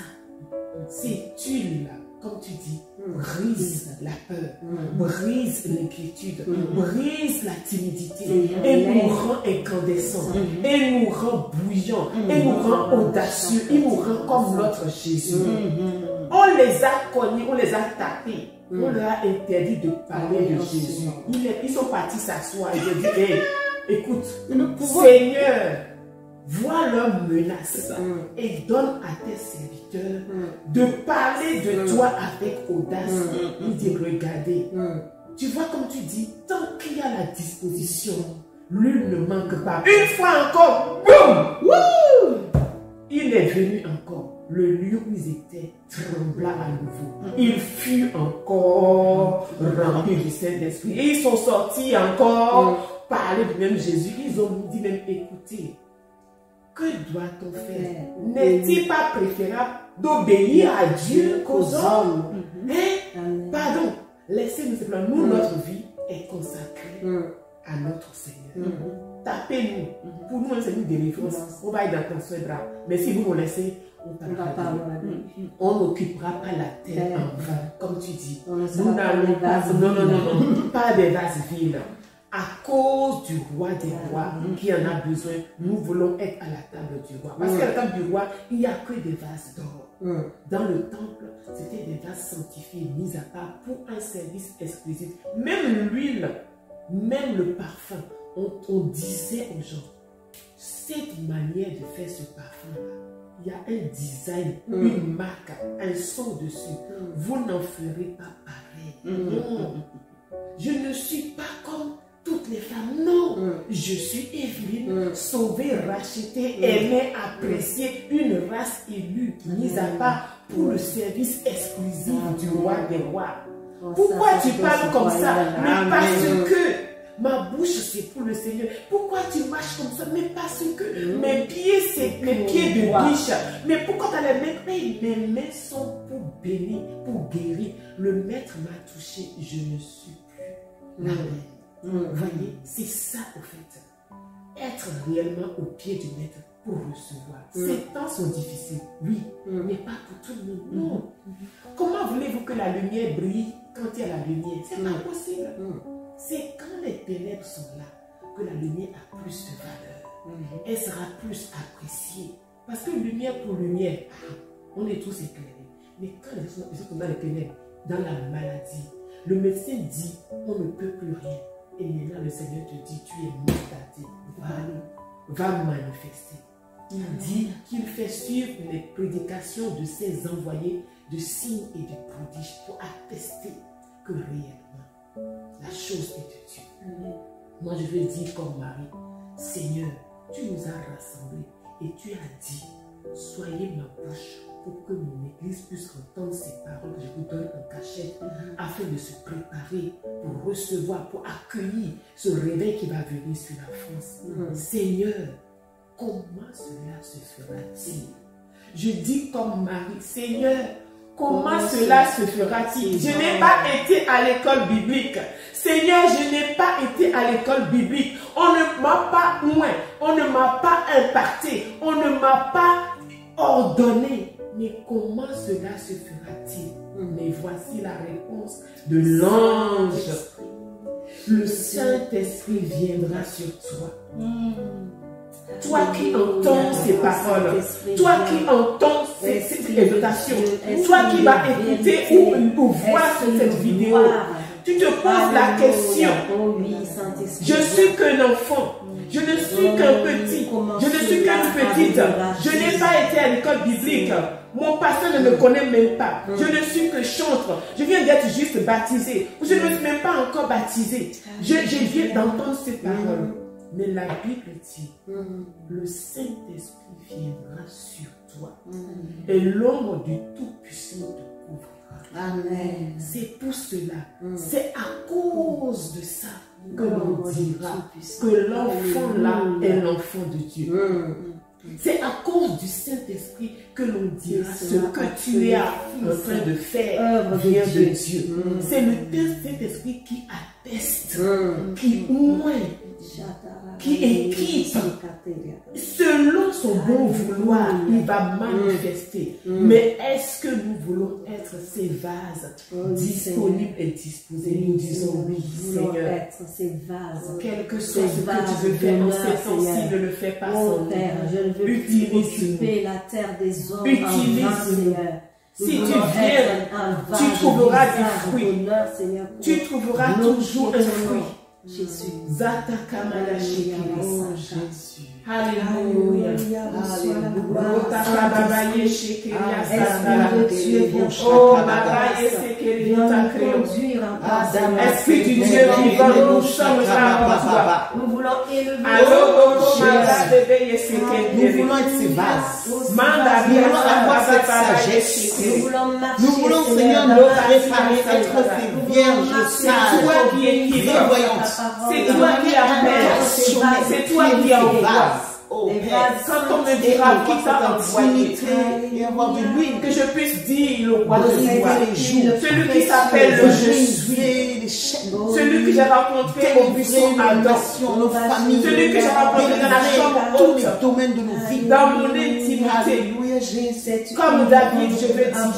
[SPEAKER 2] Cette huile-là, comme tu dis, brise la peur, brise l'inquiétude, brise la timidité, et nous rend incandescents, et nous rend bouillants, et nous rend audacieux, et nous rend comme notre Jésus. On les a cognés, on les a tapés. On leur a interdit de parler de Jésus. Ils sont partis s'asseoir. Ils ont dit, hey, écoute, Seigneur, vois leurs menaces et donne à tes serviteurs de parler de toi avec audace. Il dit, regardez, tu vois comme tu dis, tant qu'il y a la disposition, l'huile ne manque pas. Une fois encore, boum, il est venu encore. Le lieu où ils étaient trembla à nouveau. Il fut encore rempli du Saint-Esprit. Et ils sont sortis encore parler du même Jésus. Ils ont dit même, écoutez, que doit-on faire? N'est-il pas préférable d'obéir à Dieu qu'aux hommes? Pardon, laissez-nous simplement, nous, notre vie est consacrée à notre Seigneur. Tapez-nous. Pour nous, c'est une délivrance. On va être dans ton seul bras. Mais si vous nous laissez, on n'occupera pas la terre en vain, comme tu dis. Nous n'allons pas, non, pas des vases vides. À cause du roi des rois qui en a besoin, nous voulons être à la table du roi. Parce qu'à la table du roi, il n'y a que des vases d'or. Dans le temple, c'était des vases sanctifiés, mis à part pour un service exclusif. Même l'huile, même le parfum, on disait aux gens, cette manière de faire ce parfum-là, il y a un design, une marque, un son dessus. Vous n'en ferez pas pareil. Non. Je ne suis pas comme toutes les femmes. Non. Je suis Evelyne, sauvée, rachetée, aimée, appréciée, une race élue, mise à part pour le service exclusif du roi des rois. Pourquoi tu parles comme ça? Mais parce que ma bouche, c'est pour le Seigneur. Pourquoi tu marches comme ça? Mais parce que mes pieds, c'est mes pieds de biche. Mais pourquoi tu as les mains? Mais mes mains sont pour bénir, pour guérir. Le maître m'a touché, je ne suis plus la même. Vous voyez, c'est ça au fait. Être réellement au pied du maître pour recevoir. Ces temps sont difficiles, oui, mais pas pour tout le monde. Non. Comment voulez-vous que la lumière brille quand il y a la lumière? C'est pas possible. C'est quand les ténèbres sont là que la lumière a plus de valeur. Elle sera plus appréciée. Parce que lumière pour lumière, on est tous éclairés. Mais quand les gens sont dans les ténèbres, dans la maladie, le médecin dit on ne peut plus rien. Et maintenant le Seigneur te dit tu es mandaté. Va manifester. Il dit qu'il fait suivre les prédications de ses envoyés de signes et de prodiges pour attester que réellement la chose est de Dieu. Moi, je vais dire comme Marie, Seigneur, tu nous as rassemblés et tu as dit, soyez ma bouche pour que mon église puisse entendre ces paroles que je vous donne en cachette, afin de se préparer pour recevoir, pour accueillir ce réveil qui va venir sur la France. Seigneur, comment cela se fera-t-il? Je dis comme Marie, Seigneur, comment cela se fera-t-il? Je n'ai pas été à l'école biblique. Seigneur, je n'ai pas été à l'école biblique. On ne m'a pas oint, on ne m'a pas impacté, on ne m'a pas ordonné. Mais comment cela se fera-t-il? Mais voici la réponse de l'ange. Le Saint-Esprit viendra sur toi. Toi qui entends ces paroles, toi qui entends cette exhortation, toi qui vas écouter ou voir cette vidéo, tu te poses la question, je suis qu'un enfant, je ne suis qu'un petit, je ne suis qu'une petite, je n'ai pas été à l'école biblique, mon pasteur ne me connaît même pas, je ne suis que chantre, je viens d'être juste baptisé, ou je ne suis même pas encore baptisé, je viens d'entendre ces paroles. Mais la Bible dit, le Saint-Esprit viendra sur toi et l'ombre du Tout-Puissant te couvrira.
[SPEAKER 3] Amen.
[SPEAKER 2] C'est pour cela, c'est à cause de ça que l'on dira que l'enfant là est l'enfant de Dieu. C'est à cause du Saint-Esprit que l'on dira ce que tu es en train de faire vient de Dieu. C'est le Saint-Esprit qui atteste, qui oint, qui équipe. Selon son bon vouloir, il va manifester. Mais est-ce que nous voulons être ces vases disponibles et disposés? Nous disons oui, Seigneur. Quel que soit ce que tu veux faire en ces temps-ci, ne le fais pas sans nous.
[SPEAKER 3] Je ne veux plus occuper la terre des hommes en vain, Seigneur.
[SPEAKER 2] Si tu viens, tu trouveras du fruit. Tu trouveras toujours un fruit.
[SPEAKER 3] Jésus.
[SPEAKER 2] Zatakamala
[SPEAKER 1] Jésus.
[SPEAKER 2] Alléluia. Esprit du Dieu vivant, nous sommes là.
[SPEAKER 3] Nous voulons élever.
[SPEAKER 1] Nous voulons être ces vases. Nous voulons avoir cette sagesse. Nous voulons, Seigneur, nous préparer, être ces vierges sages, prévoyantes.
[SPEAKER 2] C'est toi qui appelles. C'est toi qui envoies. Quand on me dira qui t'a envoyé,
[SPEAKER 1] et avoir de l'huile,
[SPEAKER 2] que je puisse dire le roi de gloire, celui qui s'appelle le Je suis, celui que j'ai rencontré au buisson Adam,
[SPEAKER 1] nos familles,
[SPEAKER 2] celui que j'ai rencontré dans la chambre haute,
[SPEAKER 1] le domaine de nos vies,
[SPEAKER 2] dans mon intimité. Comme David, je veux dire,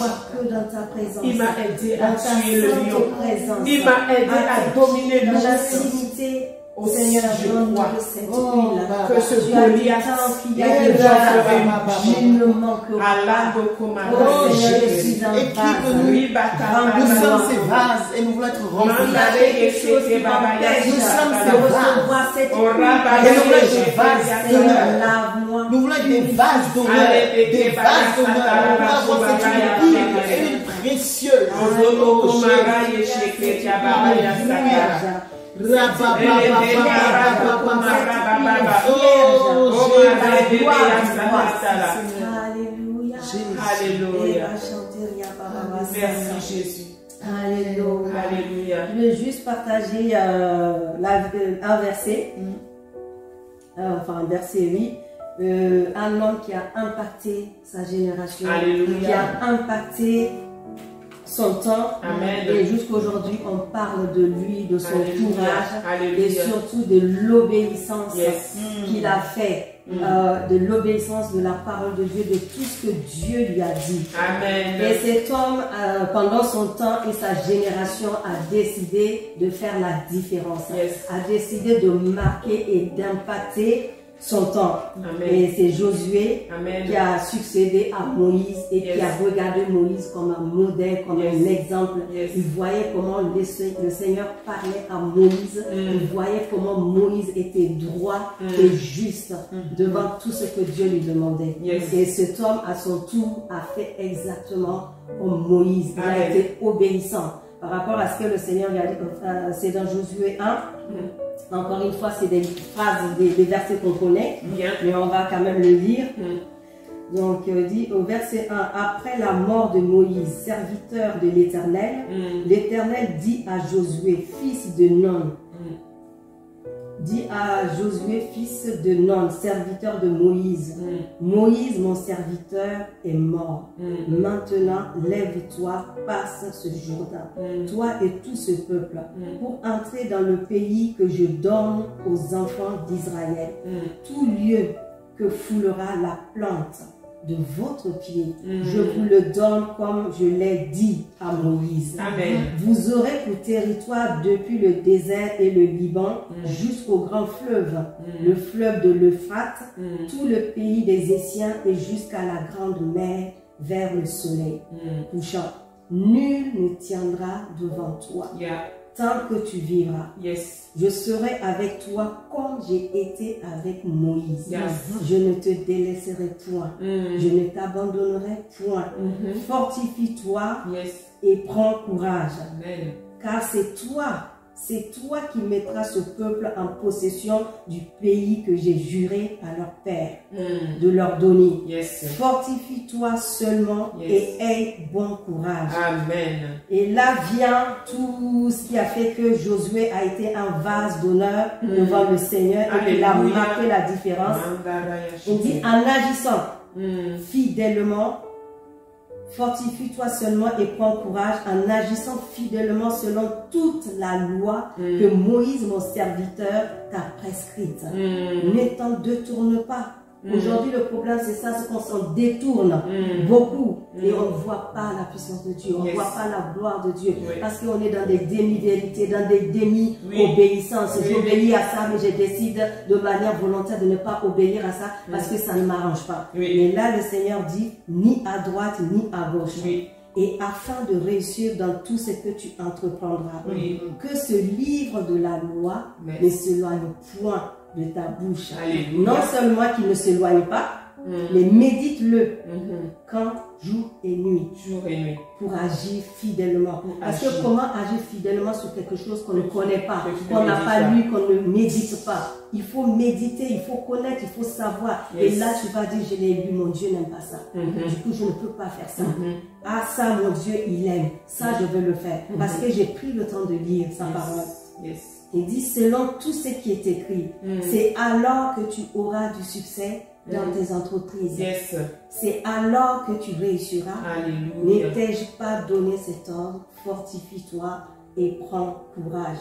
[SPEAKER 2] il m'a aidé à tuer le lion, il m'a aidé à dominer l'ours.
[SPEAKER 3] Au Seigneur,
[SPEAKER 2] je crois
[SPEAKER 3] que
[SPEAKER 2] ce Goliath
[SPEAKER 3] je ne manque pas.
[SPEAKER 1] Oh Seigneur, je suis un vase. Nous sommes ces vases et nous voulons être remplis. Nous sommes ces vases. Et nous voulons être des vases d'honneur. Nous voulons être des vases d'honneur. Des vases d'honneur. Nous voulons avoir cette huile et une précieuse.
[SPEAKER 2] Alléluia. Merci Jésus.
[SPEAKER 3] Alléluia. Je vais juste partager un verset. Enfin, un verset, oui. Un homme qui a impacté sa génération.
[SPEAKER 2] Alléluia.
[SPEAKER 3] Qui a impacté son temps.
[SPEAKER 2] Amen.
[SPEAKER 3] Et jusqu'aujourd'hui, on parle de lui, de son courage.
[SPEAKER 2] Alléluia.
[SPEAKER 3] Et surtout de l'obéissance qu'il a fait. De l'obéissance de la parole de Dieu, de tout ce que Dieu lui a dit.
[SPEAKER 2] Amen.
[SPEAKER 3] Et cet homme, pendant son temps et sa génération, a décidé de faire la différence. A décidé de marquer et d'impacter son temps.
[SPEAKER 2] Amen.
[SPEAKER 3] Et c'est Josué
[SPEAKER 2] Amen.
[SPEAKER 3] qui a succédé à Moïse et qui a regardé Moïse comme un modèle, comme un exemple. Il voyait comment le Seigneur parlait à Moïse. Il voyait comment Moïse était droit et juste devant tout ce que Dieu lui demandait. Et cet homme, à son tour, a fait exactement comme Moïse. Il a été obéissant par rapport à ce que le Seigneur lui a dit. C'est dans Josué 1. Encore une fois, c'est des phrases, des versets qu'on connaît, mais on va quand même le lire. Donc, il dit au verset 1, après la mort de Moïse, serviteur de l'Éternel, l'Éternel dit à Josué, fils de Nun, dit à Josué, fils de Nun, serviteur de Moïse, Moïse, mon serviteur, est mort. Maintenant, lève-toi, passe ce Jourdain, toi et tout ce peuple, pour entrer dans le pays que je donne aux enfants d'Israël. Tout lieu que foulera la plante de votre pied, je vous le donne comme je l'ai dit à Moïse.
[SPEAKER 2] Amen.
[SPEAKER 3] Vous aurez pour territoire depuis le désert et le Liban jusqu'au grand fleuve, le fleuve de l'Euphrate, tout le pays des Essiens et jusqu'à la grande mer vers le soleil couchant. Nul ne tiendra devant toi. Tant que tu vivras, je serai avec toi comme j'ai été avec Moïse. Je ne te délaisserai point. Je ne t'abandonnerai point. Fortifie-toi et prends courage. Car c'est toi qui mettras ce peuple en possession du pays que j'ai juré à leur père de leur donner. Fortifie-toi seulement et aie bon courage.
[SPEAKER 2] Amen.
[SPEAKER 3] Et là vient tout ce qui a fait que Josué a été un vase d'honneur devant le Seigneur et qu'il a marqué la différence. Il dit en agissant fidèlement, fortifie-toi seulement et prends courage en agissant fidèlement selon toute la loi que Moïse, mon serviteur, t'a prescrite. Ne t'en détourne pas Aujourd'hui, le problème, c'est ça, c'est qu'on s'en détourne beaucoup et on ne voit pas la puissance de Dieu, on ne voit pas la gloire de Dieu parce qu'on est dans des demi-vérités, dans des demi-obéissances. J'obéis à ça, mais je décide de manière volontaire de ne pas obéir à ça parce que ça ne m'arrange pas. Mais là, le Seigneur dit ni à droite ni à gauche. Et afin de réussir dans tout ce que tu entreprendras, que ce livre de la loi ne s'éloigne point de ta bouche. Non seulement qu'il ne s'éloigne pas, mais médite-le quand jour et nuit. Pour agir fidèlement. Parce que comment agir fidèlement sur quelque chose qu'on ne connaît pas, qu'on n'a pas lu, qu'on ne médite pas. Il faut méditer, il faut connaître, il faut savoir. Et là, tu vas dire, je l'ai lu, mon Dieu n'aime pas ça. Du coup, je ne peux pas faire ça. Ah, ça, mon Dieu, il aime. Ça, je veux le faire. Parce que j'ai pris le temps de lire sa parole. Il dit, selon tout ce qui est écrit, c'est alors que tu auras du succès dans tes entreprises. C'est alors que tu réussiras. Ne t'ai-je pas donné cet ordre? Fortifie-toi et prends courage.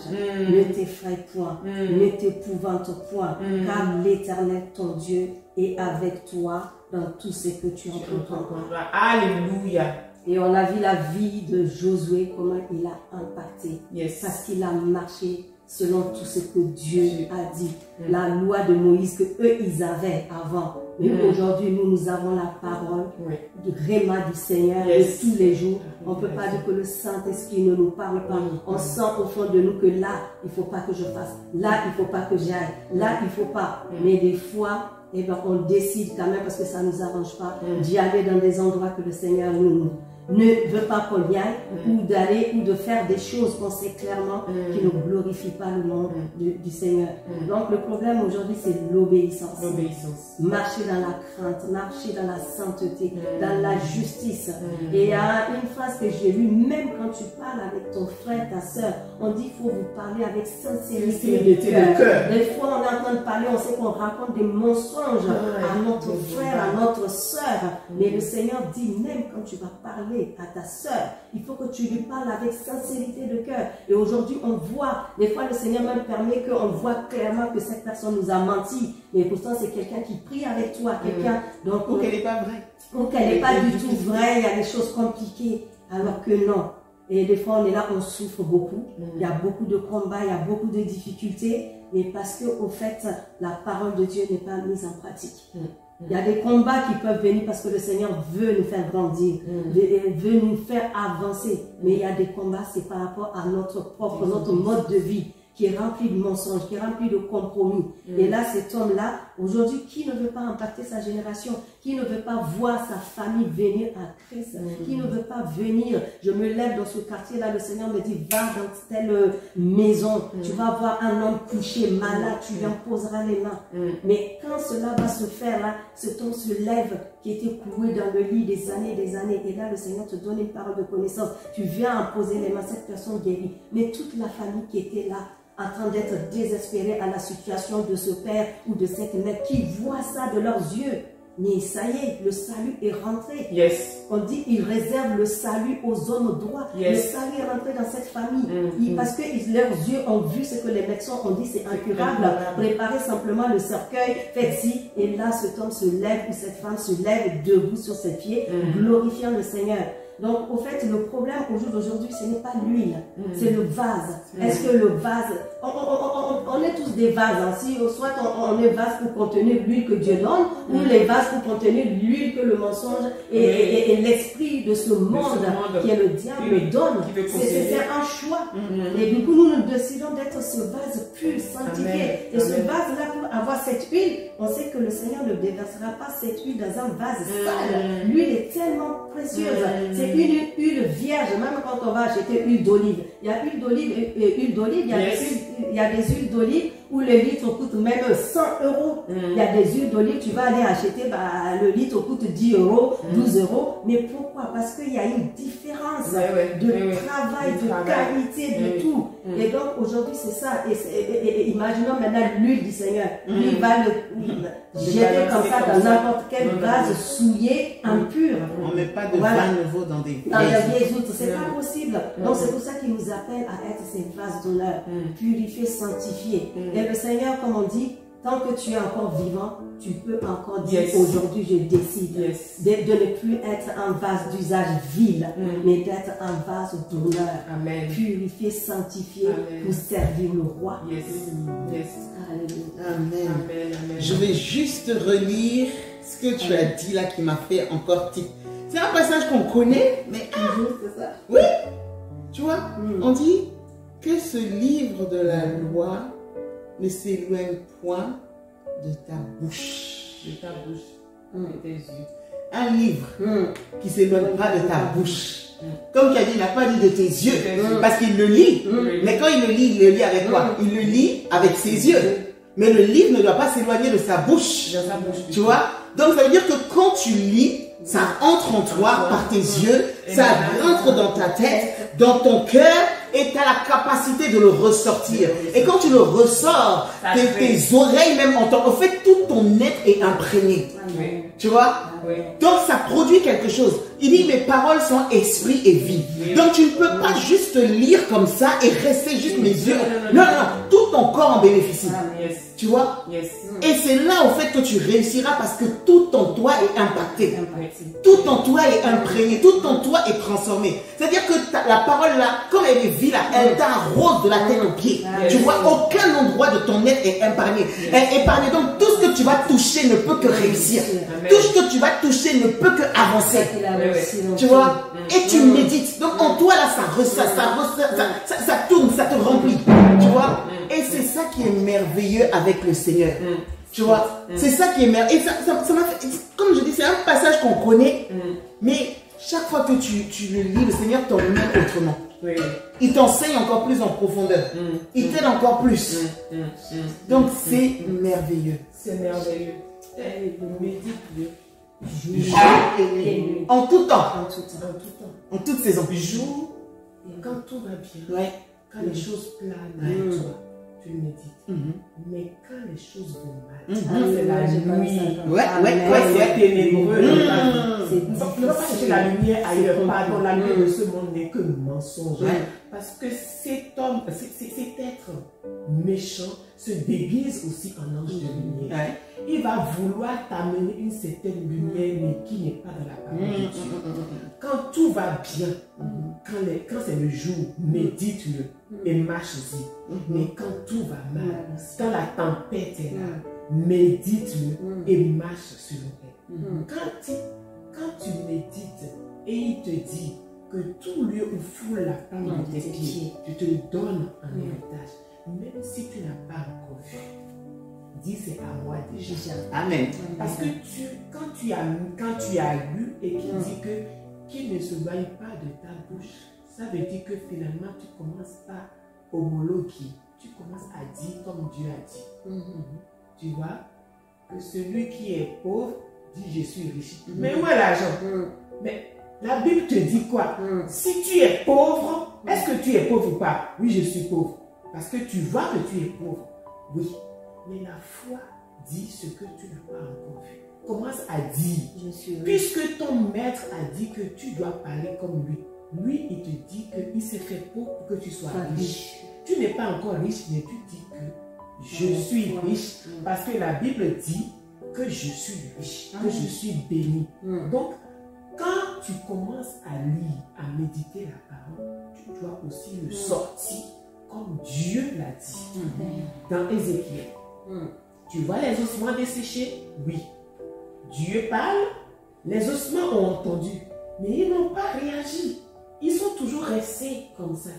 [SPEAKER 3] Ne t'effraie point, ne t'épouvante point, car l'Éternel, ton Dieu, est avec toi dans tout ce que tu entreprendras.
[SPEAKER 2] Alléluia.
[SPEAKER 3] Et on a vu la vie de Josué, comment il a impacté. Parce qu'il a marché selon tout ce que Dieu a dit. La loi de Moïse que eux ils avaient avant. Mais aujourd'hui, nous avons la parole du Réma du Seigneur de tous les jours. On ne peut pas dire que le Saint-Esprit ne nous parle pas. On sent au fond de nous que là, il ne faut pas que je fasse. Là, il ne faut pas que j'aille. Là, il ne faut pas. Mais des fois, eh ben, on décide quand même, parce que ça ne nous arrange pas, d'y aller dans des endroits que le Seigneur ne veut pas qu'on y aille, ou d'aller, ou de faire des choses qu'on sait clairement qui ne glorifient pas le nom du Seigneur. Donc le problème aujourd'hui, c'est l'obéissance. Marcher dans la crainte, marcher dans la sainteté, dans la justice. Et il y a une phrase que j'ai lue, même quand tu parles avec ton frère, ta soeur, on dit qu'il faut vous parler avec sincérité de cœur. Des fois, on est en train de parler, on sait qu'on raconte des mensonges à notre frère, à notre soeur. Mais le Seigneur dit, même quand tu vas parler à ta soeur, il faut que tu lui parles avec sincérité de cœur. Et aujourd'hui, on voit, des fois le Seigneur même permet qu'on voit clairement que cette personne nous a menti. Mais pourtant, c'est quelqu'un qui prie avec toi, quelqu'un donc
[SPEAKER 1] ou qu'elle n'est pas vraie.
[SPEAKER 3] Ou qu'elle n'est pas du tout vraie, il y a des choses compliquées. Alors que non. Et des fois, on est là, on souffre beaucoup. Il y a beaucoup de combats, il y a beaucoup de difficultés. Mais parce que, au fait, la parole de Dieu n'est pas mise en pratique. Il y a des combats qui peuvent venir parce que le Seigneur veut nous faire grandir, veut nous faire avancer. Mais il y a des combats, c'est par rapport à notre propre, notre mode de vie qui est rempli de mensonges, qui est rempli de compromis. Et là, cet homme-là, aujourd'hui, qui ne veut pas impacter sa génération, qui ne veut pas voir sa famille venir à Christ, qui ne veut pas venir, je me lève dans ce quartier-là, le Seigneur me dit, va dans telle maison, tu vas voir un homme couché, malade, tu lui imposeras les mains. Mais quand cela va se faire, là, cet homme se lève, qui était cloué dans le lit des années, et là, le Seigneur te donne une parole de connaissance, tu viens imposer les mains, cette personne guérit. Mais toute la famille qui était là, en train d'être désespérée à la situation de ce père ou de cette mère, qui voit ça de leurs yeux. Mais ça y est, le salut est rentré. On dit il réserve le salut aux hommes droits. Le salut est rentré dans cette famille. Parce que leurs yeux ont vu ce que les médecins ont dit, c'est incurable. Préparez simplement le cercueil, faites-ci. Et là, cet homme se lève, ou cette femme se lève debout sur ses pieds, glorifiant le Seigneur. Donc, au fait, le problème au jour d'aujourd'hui, ce n'est pas l'huile, c'est le vase. Est-ce que le vase, on est tous des vases, hein. Si, soit on est vase pour contenir l'huile que Dieu donne, ou les vases pour contenir l'huile que le mensonge et l'esprit de ce monde qui est le diable donne. C'est un choix. Et du coup, nous décidons d'être ce vase pur, sanctifié. Et ce vase-là, pour avoir cette huile, on sait que le Seigneur ne déversera pas cette huile dans un vase sale. L'huile est tellement précieuse. C'est une huile vierge, même quand on va acheter huile d'olive. Il y a huile d'olive et huile d'olive, il y a des huiles d'olive où le litre coûte même 100 €. Il y a des huiles d'olive, tu vas aller acheter, le litre coûte 10 €, 12 €. Mais pourquoi? Parce qu'il y a une différence de travail, de qualité, de tout. Et donc aujourd'hui c'est ça. Et imaginons maintenant l'huile du Seigneur. Lui va le jeter comme ça dans n'importe quel vase souillé, impur.
[SPEAKER 1] On ne met pas de vin nouveau dans des
[SPEAKER 3] vieilles outres. C'est pas possible. Donc c'est pour ça qu'il nous appelle à être ces vases d'honneur, purifiés, sanctifiés. Et le Seigneur, comme on dit, tant que tu es encore vivant, tu peux encore dire
[SPEAKER 2] Yes.
[SPEAKER 3] aujourd'hui je décide
[SPEAKER 2] Yes.
[SPEAKER 3] de ne plus être un vase d'usage vil, mais d'être un vase d'honneur,
[SPEAKER 2] Amen.
[SPEAKER 3] purifié, sanctifié
[SPEAKER 2] Amen.
[SPEAKER 3] pour servir le roi.
[SPEAKER 2] Yes. Yes.
[SPEAKER 3] Alléluia.
[SPEAKER 1] Amen.
[SPEAKER 2] Amen. Amen.
[SPEAKER 1] Je vais juste relire ce que tu as dit là qui m'a fait encore tic. C'est un passage qu'on connaît, mais
[SPEAKER 3] C'est ça?
[SPEAKER 1] oui, tu vois, on dit que ce livre de la loi ne s'éloigne point de ta bouche.
[SPEAKER 2] De ta bouche. De tes yeux.
[SPEAKER 1] Un livre qui ne s'éloigne pas de ta bouche. Comme tu as dit, il n'a pas dit de tes yeux, parce qu'il le lit. Mais quand il le lit avec quoi? Il le lit avec ses yeux. Mais le livre ne doit pas s'éloigner de sa bouche.
[SPEAKER 2] Dans sa bouche.
[SPEAKER 1] Tu vois? Donc ça veut dire que quand tu lis, ça entre en toi par tes yeux, ça rentre dans ta tête, dans ton cœur, et tu as la capacité de le ressortir. Et quand tu le ressors, tes oreilles même entendent. En fait, tout ton être est imprégné.
[SPEAKER 2] Oui.
[SPEAKER 1] Tu vois?
[SPEAKER 2] Oui.
[SPEAKER 1] Donc ça produit quelque chose. Il dit mes paroles sont esprit et vie. Donc tu ne peux pas juste lire comme ça et rester juste mes yeux. Non, non, tout ton corps en bénéficie.
[SPEAKER 2] Yes.
[SPEAKER 1] Tu vois?
[SPEAKER 2] Yes.
[SPEAKER 1] Et c'est là au fait que tu réussiras parce que tout en toi est impacté.
[SPEAKER 2] Merci.
[SPEAKER 1] Tout en toi est imprégné, tout en toi est transformé. C'est-à-dire que la parole là, comme elle est vie là, elle t'arrose de la tête aux pieds. Tu vois, aucun endroit de ton être est épargné. Épargné. Donc tout ce que tu vas toucher ne peut que réussir. Tout ce que tu vas toucher ne peut que avancer. Tu vois? Et tu médites. Donc en toi là, ça tourne, ça te remplit. Tu vois? Et c'est ça qui est merveilleux avec le Seigneur. Tu vois? C'est ça qui est merveilleux. Et ça m'a fait, comme je dis, c'est un passage qu'on connaît, mais chaque fois que tu le lis, le Seigneur t'emmène autrement.
[SPEAKER 2] Oui.
[SPEAKER 1] Il t'enseigne encore plus en profondeur. Il t'aide encore plus. Donc c'est merveilleux.
[SPEAKER 2] C'est merveilleux. Médite-le.
[SPEAKER 1] Jour et nuit. En tout temps.
[SPEAKER 3] En tout temps.
[SPEAKER 2] En tout temps.
[SPEAKER 1] En toutes saisons.
[SPEAKER 2] Jour, quand tout va bien,
[SPEAKER 1] Ouais.
[SPEAKER 2] quand les choses planent avec toi, tu médites. Mais quand les choses vont mal, c'est la nuit.
[SPEAKER 1] Ouais.
[SPEAKER 2] C'est ténébreux.
[SPEAKER 3] C'est
[SPEAKER 2] Ne va pas chercher la lumière ailleurs. Pardon, la lumière de ce monde n'est que mensonge. Parce que cet homme, cet être méchant se déguise aussi en ange de lumière.
[SPEAKER 1] Ouais.
[SPEAKER 2] Il va vouloir t'amener une certaine lumière, mais qui n'est pas dans la parole de Dieu. Quand tout va bien, quand c'est le jour, médite-le et marche-y. Mais quand tout va mal, quand la tempête est là, médite-le et marche selon elle. Quand tu médites et il te dit que tout lieu où foule la palme de tes pieds, je te le donne en héritage, même si tu n'as pas encore vu, dis c'est à moi déjà.
[SPEAKER 1] Amen.
[SPEAKER 2] Parce que quand tu as lu et qu'il ne se vaille pas de ta bouche, ça veut dire que finalement tu commences à homologuer, tu commences à dire comme Dieu a dit. Tu vois, que celui qui est pauvre dit je suis riche. Mais où est l'argent? Mais la Bible te dit quoi? Si tu es pauvre, est-ce que tu es pauvre ou pas? Oui, je suis pauvre. Parce que tu vois que tu es pauvre. Oui. Mais la foi dit ce que tu n'as pas encore vu. Commence à dire. Puisque ton maître a dit que tu dois parler comme lui. Lui, il te dit qu'il s'est fait pauvre pour que tu sois riche. Tu n'es pas encore riche, mais tu dis que je suis riche. Parce que la Bible dit que je suis riche, que je suis béni. Donc, quand tu commences à lire, à méditer la parole, tu dois aussi le sortir comme Dieu l'a dit. Dans Ézéchiel, tu vois les ossements desséchés? Oui. Dieu parle, les ossements ont entendu, mais ils n'ont pas réagi. Ils sont toujours restés comme ça.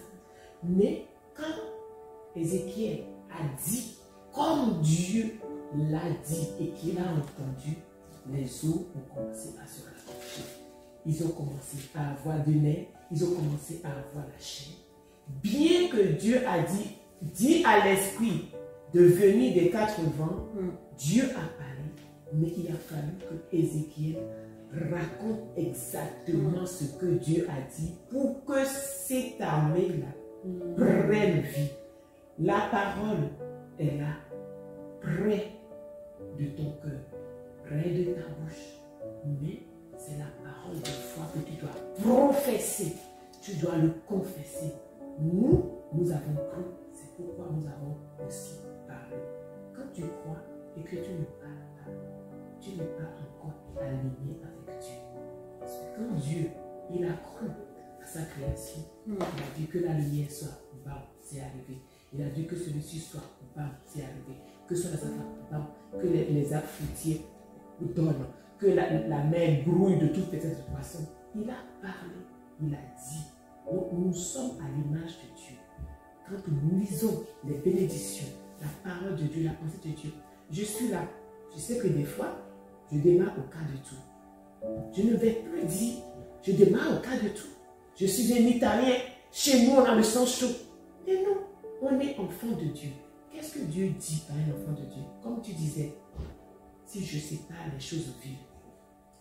[SPEAKER 2] Mais quand Ézéchiel a dit, comme Dieu l'a dit et qu'il a entendu, les os ont commencé à se rapprocher. Ils ont commencé à avoir de l'air, ils ont commencé à avoir la chair. Bien que Dieu a dit à l'esprit de venir des quatre vents, Dieu a parlé, mais il a fallu que Ézéchiel raconte exactement ce que Dieu a dit pour que cette armée-là prenne vie. La parole est là, près de ton cœur, près de ta bouche, mais c'est la parole de foi que tu dois professer, tu dois le confesser. Nous avons cru, c'est pourquoi nous avons aussi parlé. Quand tu crois, et que tu ne parles pas, tu n'es pas encore aligné avec Dieu. Parce que quand Dieu, il a cru à sa création, il a dit que la lumière soit, bam, c'est arrivé. Il a dit que celui-ci soit, bam, c'est arrivé. Que soit la safar, bam, que les arbres fruitiers donnent, que la mer grouille de toutes espèces de poissons. Il a parlé, il a dit. Donc nous sommes à l'image de Dieu. Quand nous lisons les bénédictions, la parole de Dieu, la pensée de Dieu, je suis là. Je sais que des fois, je démarre au cas de tout. Je ne vais plus dire, je démarre au cas de tout. Je suis un Italien, chez nous on a le sang chaud. Mais non, on est enfant de Dieu. Qu'est-ce que Dieu dit à un enfant de Dieu? Comme tu disais, si je sépare les choses vives,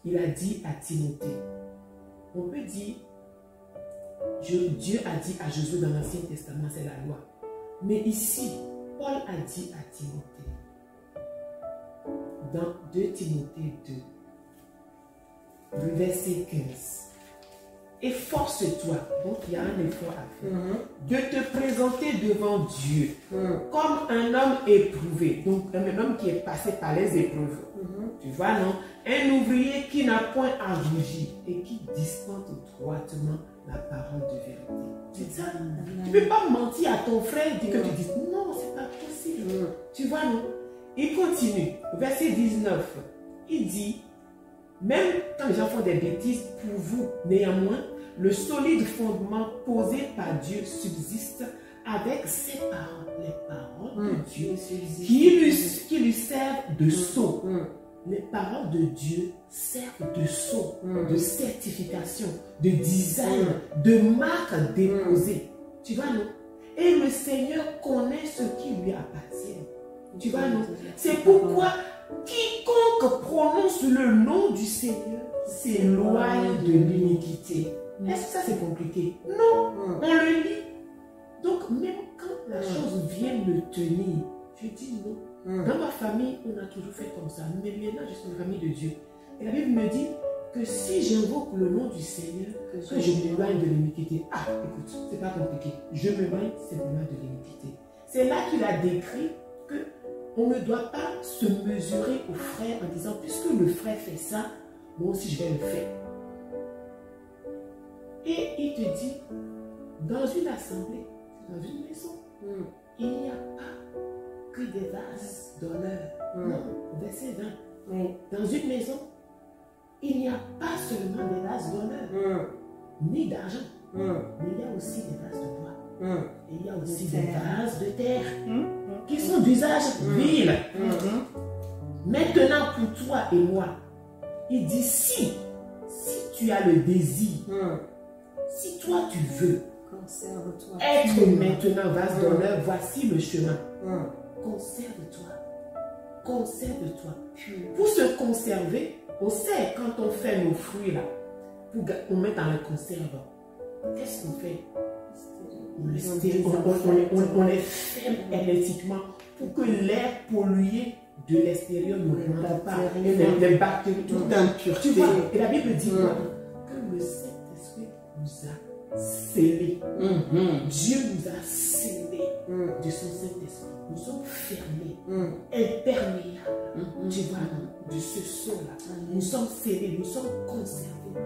[SPEAKER 2] il a dit à Timothée, on peut dire, Dieu a dit à Josué dans l'Ancien Testament, c'est la loi. Mais ici, Paul a dit à Timothée, dans 2 Timothée 2, le verset 15, efforce-toi, donc il y a un effort à faire, de te présenter devant Dieu comme un homme éprouvé, donc un homme qui est passé par les épreuves. Tu vois, non? Un ouvrier qui n'a point à rougir et qui dispense droitement la parole de vérité. C'est ça. Tu ne peux pas mentir à ton frère et dire que tu dis non, c'est pas possible. Tu vois, non? Il continue. Verset 19. Il dit, même quand les gens font des bêtises, pour vous, néanmoins, le solide fondement posé par Dieu subsiste avec ses paroles, les paroles de Dieu, qui lui servent de sceau. Les paroles de Dieu servent de sceau, de certification, de design, de marque déposée. Tu vois, non? Et le Seigneur connaît ce qui lui appartient. Tu vois, non? C'est pourquoi quiconque prononce le nom du Seigneur s'éloigne de l'iniquité. Est-ce que ça c'est compliqué? Non, on le lit. Donc même quand la chose vient me tenir, je dis non. Dans ma famille, on a toujours fait comme ça. Mais maintenant, je suis une famille de Dieu. Et la Bible me dit que si j'invoque le nom du Seigneur, que je m'éloigne de l'iniquité. Ah, écoute, c'est pas compliqué. Je m'éloigne simplement de l'iniquité. C'est là qu'il a décrit que on ne doit pas se mesurer au frère en disant, puisque le frère fait ça, moi aussi je vais le faire. Et il te dit, dans une assemblée, dans une maison, il n'y a pas que des vases d'honneur. Non, verset 20. Dans une maison, il n'y a pas seulement des vases d'honneur, ni d'argent, mais il y a aussi des vases de bois. Et il y a aussi des vases de terre qui sont d'usage vil. Maintenant, pour toi et moi, il dit si tu as le désir, si toi tu veux être maintenant vase d'honneur, voici le chemin. Conserve-toi. Conserve-toi. Pour se conserver, on sait quand on fait nos fruits là, pour on met dans la conserve. Qu'est-ce qu'on fait? On les ferme hermétiquement pour que l'air pollué de l'extérieur ne rentre pas. Les bactéries, tout impureté. Tu vois, et la Bible dit que le Saint-Esprit nous a scellés. Dieu nous a scellés de son Saint-Esprit. Nous sommes fermés, imperméables. Tu vois, de ce son-là. Nous sommes scellés, nous sommes conservés.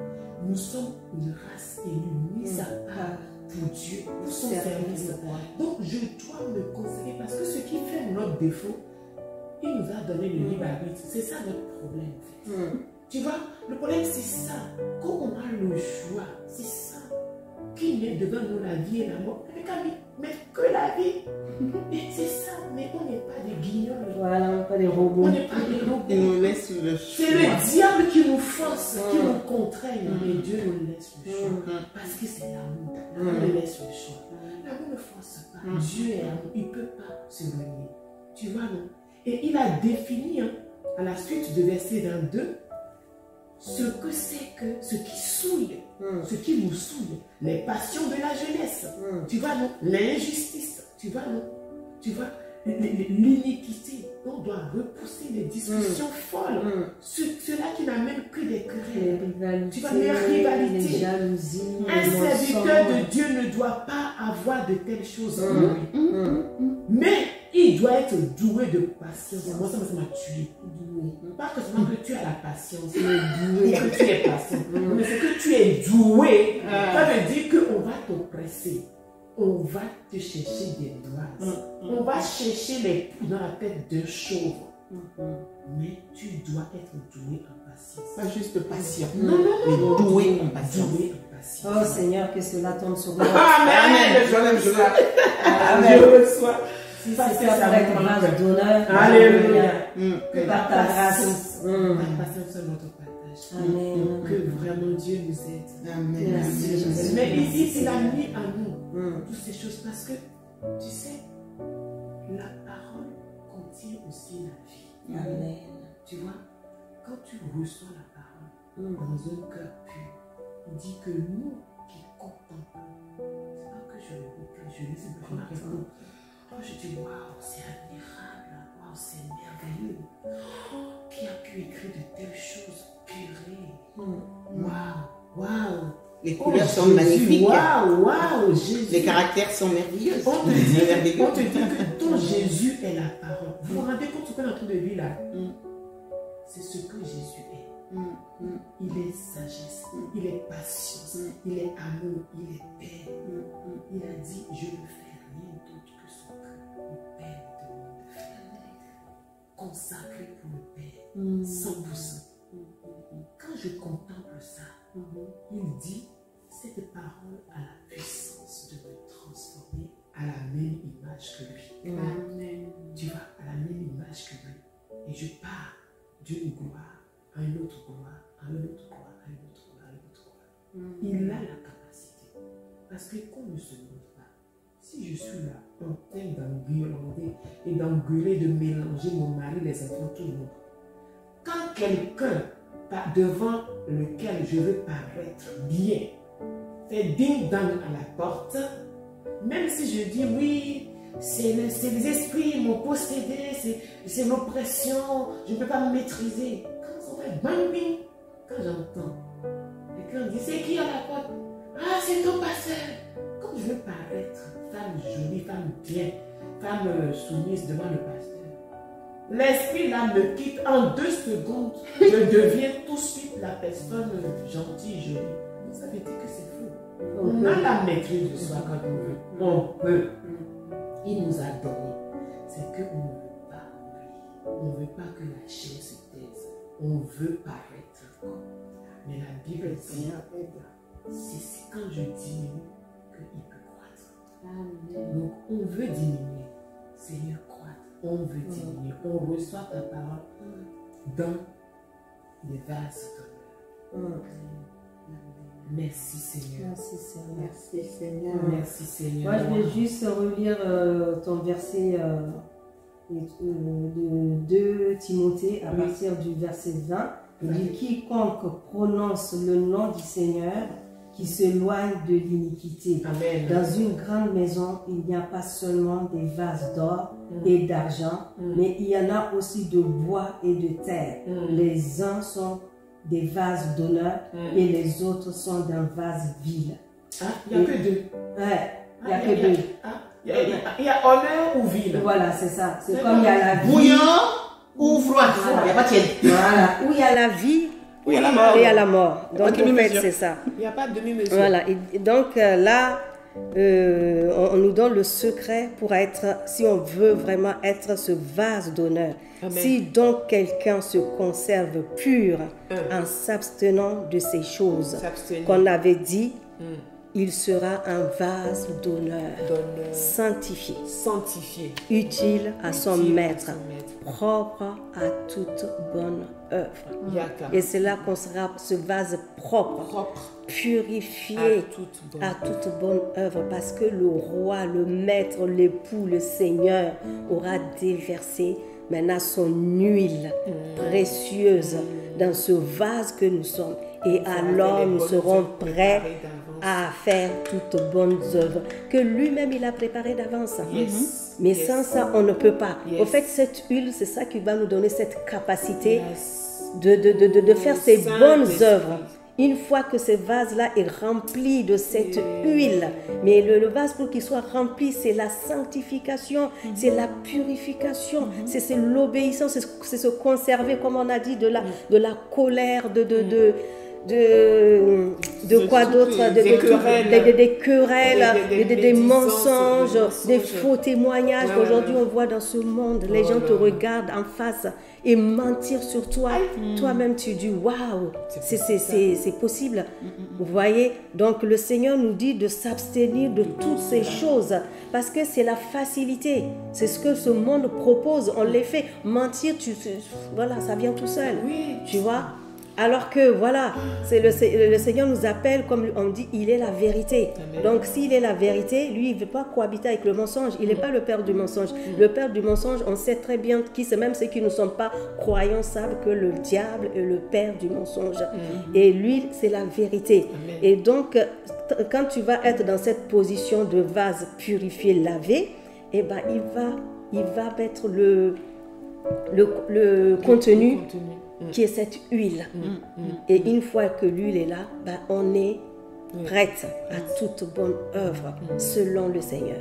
[SPEAKER 2] Nous sommes une race élue, mise à part pour Dieu, pour son service. Donc je dois me conserver parce que ce qui fait notre défaut, il nous a donné le libre arbitre. C'est ça notre problème en fait. Tu vois, le problème c'est ça. Quand on a le choix, c'est ça. Qui met devant nous la vie et la mort? Mais que la vie. Et c'est ça, mais on n'est pas des guignols.
[SPEAKER 3] Voilà, pas des robots.
[SPEAKER 2] On n'est pas des robots.
[SPEAKER 1] Il nous laisse le choix.
[SPEAKER 2] C'est le diable qui nous force, qui nous contraigne. Mais Dieu nous laisse le choix. Parce que c'est l'amour. L'amour nous laisse le choix. L'amour ne force pas. Dieu est amour. Il ne peut pas se renier. Tu vois, non? Et il a défini, à la suite de verset 22, ce que c'est que ce qui souille, ce qui nous souille, les passions de la jeunesse, tu vois, non? L'injustice, tu vois, non? Tu vois, l'iniquité. On doit repousser les discussions folles, cela qui n'amène que des querelles, tu vois, les rivalités,
[SPEAKER 3] les jalousies.
[SPEAKER 2] Un serviteur de Dieu ne doit pas avoir de telles choses en lui. Mais il il doit être doué de patience. Moi, ça m'a tué. Pas que seulement que tu as la patience, mais que tu es patient. Mais c'est que tu es doué. Ça veut dire qu'on va t'oppresser. On va te chercher des doigts. On va chercher les poux dans la tête de chauve. Mais tu dois être doué en patience.
[SPEAKER 1] Pas juste patient,
[SPEAKER 2] Non,
[SPEAKER 1] mais doué en patience.
[SPEAKER 2] Doué en patience.
[SPEAKER 3] Oh Seigneur, que cela tombe sur nous.
[SPEAKER 2] Amen. Je reçois.
[SPEAKER 3] Si c'est ça pour être vase d'honneur.
[SPEAKER 2] Alléluia.
[SPEAKER 3] Que par ta grâce.
[SPEAKER 2] La patience est notre partage.
[SPEAKER 3] Amen.
[SPEAKER 2] Que vraiment Dieu nous aide.
[SPEAKER 1] Amen.
[SPEAKER 3] Merci, Jésus.
[SPEAKER 2] Mais ici, il a mis à nous toutes ces choses parce que, tu sais, la parole contient aussi la vie.
[SPEAKER 3] Amen.
[SPEAKER 2] Tu vois, quand tu reçois la parole dans un cœur pur, il dit que nous qui contemplons, c'est pas que je le reprends, je lis simplement quelque. Oh, je dis, waouh, c'est admirable, waouh, c'est merveilleux. Oh, qui a pu écrire de telles choses purées? Waouh, waouh.
[SPEAKER 1] Les couleurs sont magnifiques.
[SPEAKER 2] Waouh, waouh, Jésus.
[SPEAKER 1] Les caractères sont merveilleux.
[SPEAKER 2] On te dit que ton Jésus est la parole. Vous vous rendez compte ce qu'on est en train de lire là? C'est ce que Jésus est. Il est sagesse, il est patience, il est amour, il est paix. Il a dit, je ne fais rien d'autre que ce que le Père me demande de faire. Consacré pour le Père, 100%. Quand je contemple ça, il dit, cette parole a la puissance de me transformer à la même image que lui.
[SPEAKER 1] Amen.
[SPEAKER 2] Tu vois, à la même image que lui. Et je pars d'une gloire à une autre gloire, à une autre gloire, à une autre gloire, à une autre gloire. Il a la capacité. Parce que qu'on ne se montre pas. Si je suis là, en train d'engueuler et d'engueuler, de mélanger mon mari, les enfants, tout le monde. Quand quelqu'un devant lequel je veux paraître bien fait ding-dang à la porte, même si je dis oui, c'est les esprits qui m'ont possédé, c'est l'oppression, je ne peux pas me maîtriser. Quand ça fait bang bing, quand j'entends, et quand on dit c'est qui à la porte? Ah, c'est ton pasteur. Quand je veux paraître femme jolie, femme bien, femme soumise devant le pasteur, l'esprit là me quitte en 2 secondes. Je deviens tout de suite la personne gentille, jolie. Ça veut dire que c'est faux. On a la maîtrise de soi quand on veut. On peut. Il nous a donné. C'est qu'on ne veut pas oublier. On ne veut pas que la chair se taise. On veut paraître comme. Mais la Bible dit, c'est quand je diminue qu'il peut croître. Donc on veut diminuer. Seigneur, croître. On veut diminuer. On reçoit ta parole dans les vases d'honneur. Merci Seigneur.
[SPEAKER 3] Merci Seigneur.
[SPEAKER 1] Merci Seigneur.
[SPEAKER 2] Merci Seigneur.
[SPEAKER 3] Moi, je vais juste relire ton verset de 2 Timothée à partir du verset 20. Il dit, quiconque prononce le nom du Seigneur, qui s'éloigne de l'iniquité.
[SPEAKER 2] Amen.
[SPEAKER 3] Dans une grande maison, il n'y a pas seulement des vases d'or et d'argent, mais il y en a aussi de bois et de terre. Les uns sont des vases d'honneur et les autres sont d'un vase vil.
[SPEAKER 2] Ah, il n'y a que 2.
[SPEAKER 3] Ouais, il n'y a que 2.
[SPEAKER 2] Il y a honneur ou vil.
[SPEAKER 3] Voilà, c'est ça. C'est comme il y a la vie.
[SPEAKER 1] Bouillant ou froid. Il n'y a pas de tiède.
[SPEAKER 3] Voilà, où il y a la vie.
[SPEAKER 1] Où il y a la mort.
[SPEAKER 3] Et il y a la mort. Donc, en fait, c'est ça.
[SPEAKER 2] Il n'y a pas de demi-mesure.
[SPEAKER 3] Voilà. Et donc, là, on nous donne le secret pour être, si on veut vraiment être ce vase d'honneur. Si donc quelqu'un se conserve pur en s'abstenant de ces choses qu'on avait dit, il sera un vase d'honneur, sanctifié, utile à son maître, propre à toute bonne œuvre. Et c'est là qu'on sera ce vase propre, purifié à toute bonne œuvre, parce que le roi, le maître, l'époux, le Seigneur aura déversé maintenant son huile précieuse dans ce vase que nous sommes. Et alors nous serons prêts à faire toutes bonnes œuvres que lui-même il a préparées d'avance. Mais sans ça, on ne peut pas. Au fait, cette huile, c'est ça qui va nous donner cette capacité de faire ces bonnes œuvres. Une fois que ce vase-là est rempli de cette huile, mais le vase pour qu'il soit rempli, c'est la sanctification, c'est la purification, c'est l'obéissance, c'est se conserver, comme on a dit, de la colère, de quoi d'autre, des querelles, des mensonges, des faux témoignages. Aujourd'hui, on voit dans ce monde, les gens te regardent en face et mentir sur toi. Toi-même, tu dis, waouh, c'est possible. Vous voyez? Donc, le Seigneur nous dit de s'abstenir de toutes ces choses parce que c'est la facilité. C'est ce que ce monde propose. On les fait. Mentir, voilà, ça vient tout seul. Tu vois? Alors que voilà, le Seigneur nous appelle, comme on dit, il est la vérité. Amen. Donc s'il est la vérité, lui, il ne veut pas cohabiter avec le mensonge. Il n'est pas le père du mensonge. Le père du mensonge, on sait très bien qui c'est, même ceux qui ne sont pas croyants savent que le diable est le père du mensonge. Et lui, c'est la vérité. Amen. Et donc, quand tu vas être dans cette position de vase purifié, lavé, eh ben, il va mettre le contenu qui est cette huile. Et une fois que l'huile est là, ben on est prête à toute bonne œuvre selon le Seigneur.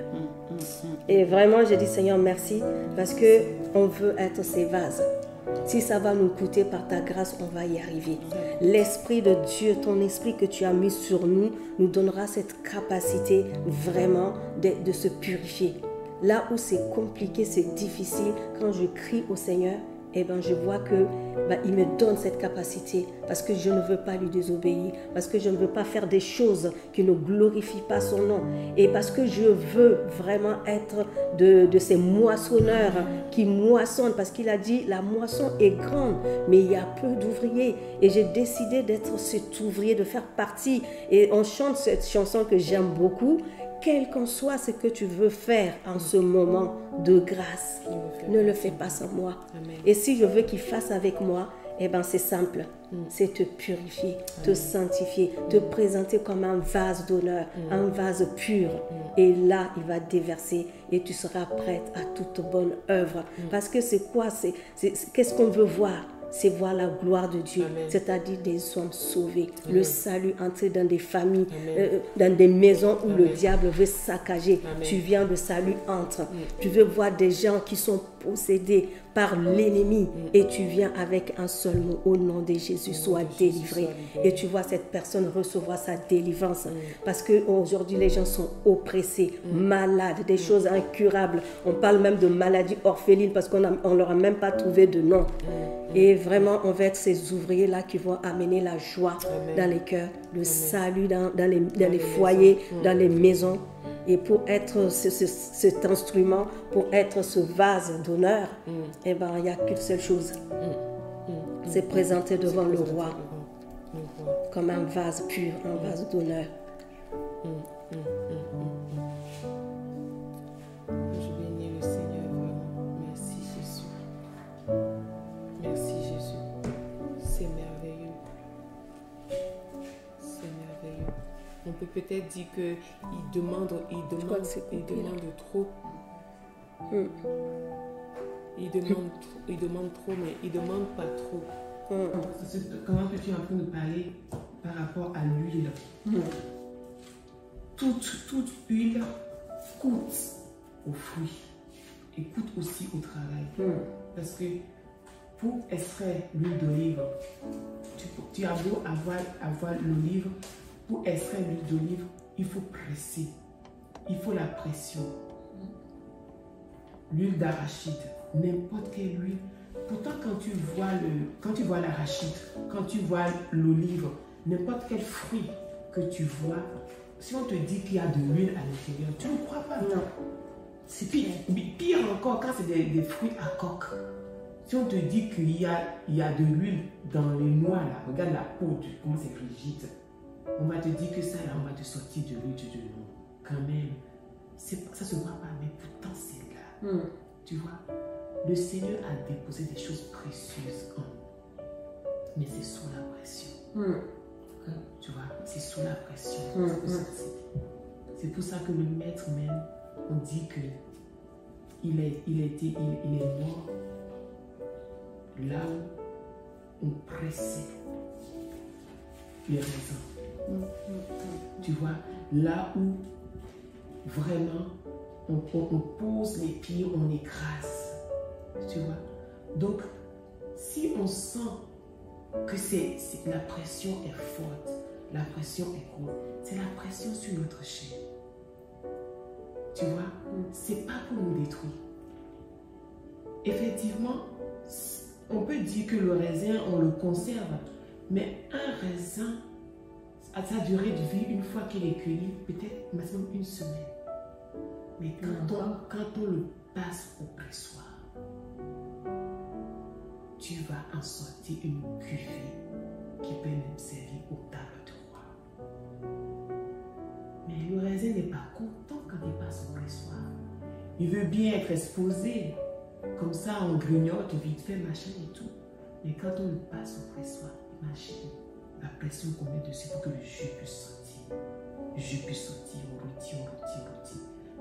[SPEAKER 3] Et vraiment, je dis Seigneur, merci parce que on veut être ces vases. Si ça va nous coûter par ta grâce, on va y arriver. L'Esprit de Dieu, ton esprit que tu as mis sur nous, nous donnera cette capacité vraiment de se purifier. Là où c'est compliqué, c'est difficile, quand je crie au Seigneur, eh ben, je vois que il me donne cette capacité parce que je ne veux pas lui désobéir, parce que je ne veux pas faire des choses qui ne glorifient pas son nom et parce que je veux vraiment être de ces moissonneurs qui moissonnent, parce qu'il a dit la moisson est grande mais il y a peu d'ouvriers et j'ai décidé d'être cet ouvrier, de faire partie. Et on chante cette chanson que j'aime beaucoup. Quel qu'en soit ce que tu veux faire en ce moment de grâce, ne le fais pas sans moi. Amen. Et si je veux qu'il fasse avec moi, eh ben c'est simple, c'est te purifier, te sanctifier, te présenter comme un vase d'honneur, un vase pur. Et là, il va déverser et tu seras prête à toute bonne œuvre. Parce que c'est quoi? Qu'est-ce qu'on veut voir? C'est voir la gloire de Dieu, c'est-à-dire des hommes sauvés, le salut entrer dans des familles, dans des maisons où le diable veut saccager. Tu viens, le salut entre. Tu veux voir des gens qui sont possédés par l'ennemi et tu viens avec un seul mot, au nom de Jésus, sois délivré. Et tu vois cette personne recevoir sa délivrance parce qu'aujourd'hui les gens sont oppressés, malades, des choses incurables. On parle même de maladies orphelines parce qu'on ne leur a même pas trouvé de nom. Et vraiment, on va être ces ouvriers-là qui vont amener la joie dans les cœurs, le salut dans les foyers, dans les maisons. Et pour être cet instrument, pour être ce vase d'honneur, eh ben, il n'y a qu'une seule chose. C'est présenter devant le roi comme un vase pur, un vase d'honneur.
[SPEAKER 2] Je bénis le Seigneur vraiment. Merci Jésus. Merci Jésus. C'est merveilleux. C'est merveilleux. On peut peut-être dire qu'il demande trop. Il demande trop, mais il ne demande pas trop. Comment que tu es en train de parler par rapport à l'huile? Toute huile coûte aux fruits et coûte aussi au travail. Parce que pour extraire l'huile d'olive, tu as beau avoir l'olive, pour extraire l'huile d'olive, il faut presser. Il faut la pression. L'huile d'arachide, n'importe quelle huile. Pourtant, quand tu vois l'arachide, quand tu vois l'olive, n'importe quel fruit que tu vois, si on te dit qu'il y a de l'huile à l'intérieur, tu ne crois pas. Non. C'est pire encore quand c'est des fruits à coque. Si on te dit qu'il y a de l'huile dans les noix, là, regarde la peau, comment c'est rigide. On va te dire que ça, là, on va te sortir de l'huile de l'eau. Quand même, ça ne se voit pas, mais pourtant c'est là. Tu vois, le Seigneur a déposé des choses précieuses en nous. Mais c'est sous la pression. Tu vois, c'est sous la pression. C'est pour ça que le maître même, on dit que il est mort là où on pressait les raisins. Tu vois, là où vraiment on pose les pieds, on écrase. Tu vois. Donc, si on sent que la pression est forte, la pression est courte, c'est la pression sur notre chair. Tu vois, c'est pas pour nous détruire. Effectivement, on peut dire que le raisin, on le conserve, mais un raisin, à sa durée de vie, une fois qu'il est cueilli, peut-être maximum une semaine. Mais quand on le passe au pressoir, tu vas en sortir une cuvée qui peut même servir aux tables de roi. Mais le raisin n'est pas content quand il passe au pressoir. Il veut bien être exposé. Comme ça, on grignote vite fait, machin et tout. Mais quand on le passe au pressoir, imagine la pression qu'on met dessus pour que le jus puisse sortir. Le jus puisse sortir, on retire.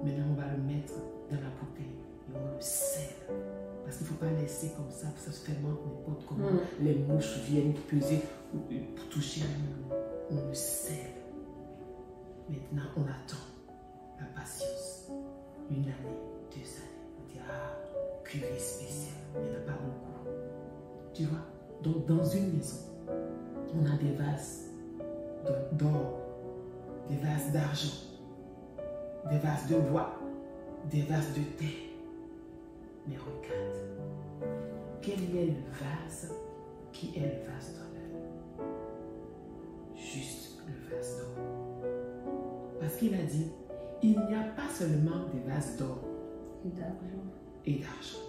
[SPEAKER 2] Maintenant, on va le mettre dans la bouteille et on le scelle. Parce qu'il ne faut pas laisser comme ça, ça se fermente n'importe comment. Les mouches viennent peser pour toucher le on le scelle. Maintenant, on attend la patience. 1 année, 2 années. On dit, cuvée spéciale. Il n'y en a pas beaucoup. Tu vois? Donc, dans une maison, on a des vases d'or, des vases d'argent, des vases de bois, des vases de terre. Mais regarde, quel est le vase qui est le vase d'honneur? Juste le vase d'or. Parce qu'il a dit, il n'y a pas seulement des vases d'or et d'argent.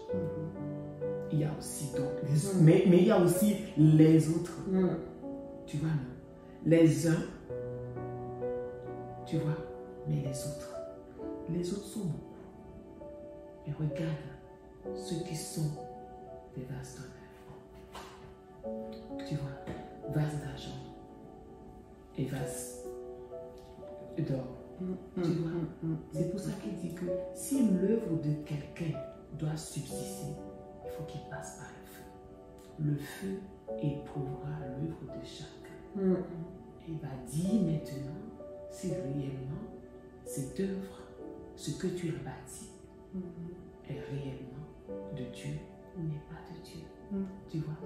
[SPEAKER 2] Il y a aussi d'autres, mais il y a aussi les autres. Tu vois, non? Les uns, tu vois, mais les autres sont beaucoup. Et regarde ceux qui sont des vases d'honneur. Tu vois, vases d'argent et vases d'or. Tu vois, c'est pour ça qu'il dit que si l'œuvre de quelqu'un doit subsister, il faut qu'il passe par le feu. Le feu éprouvera l'œuvre de chacun. Il va dire maintenant si réellement cette œuvre, ce que tu as bâti, est réellement de Dieu ou n'est pas de Dieu. Tu vois?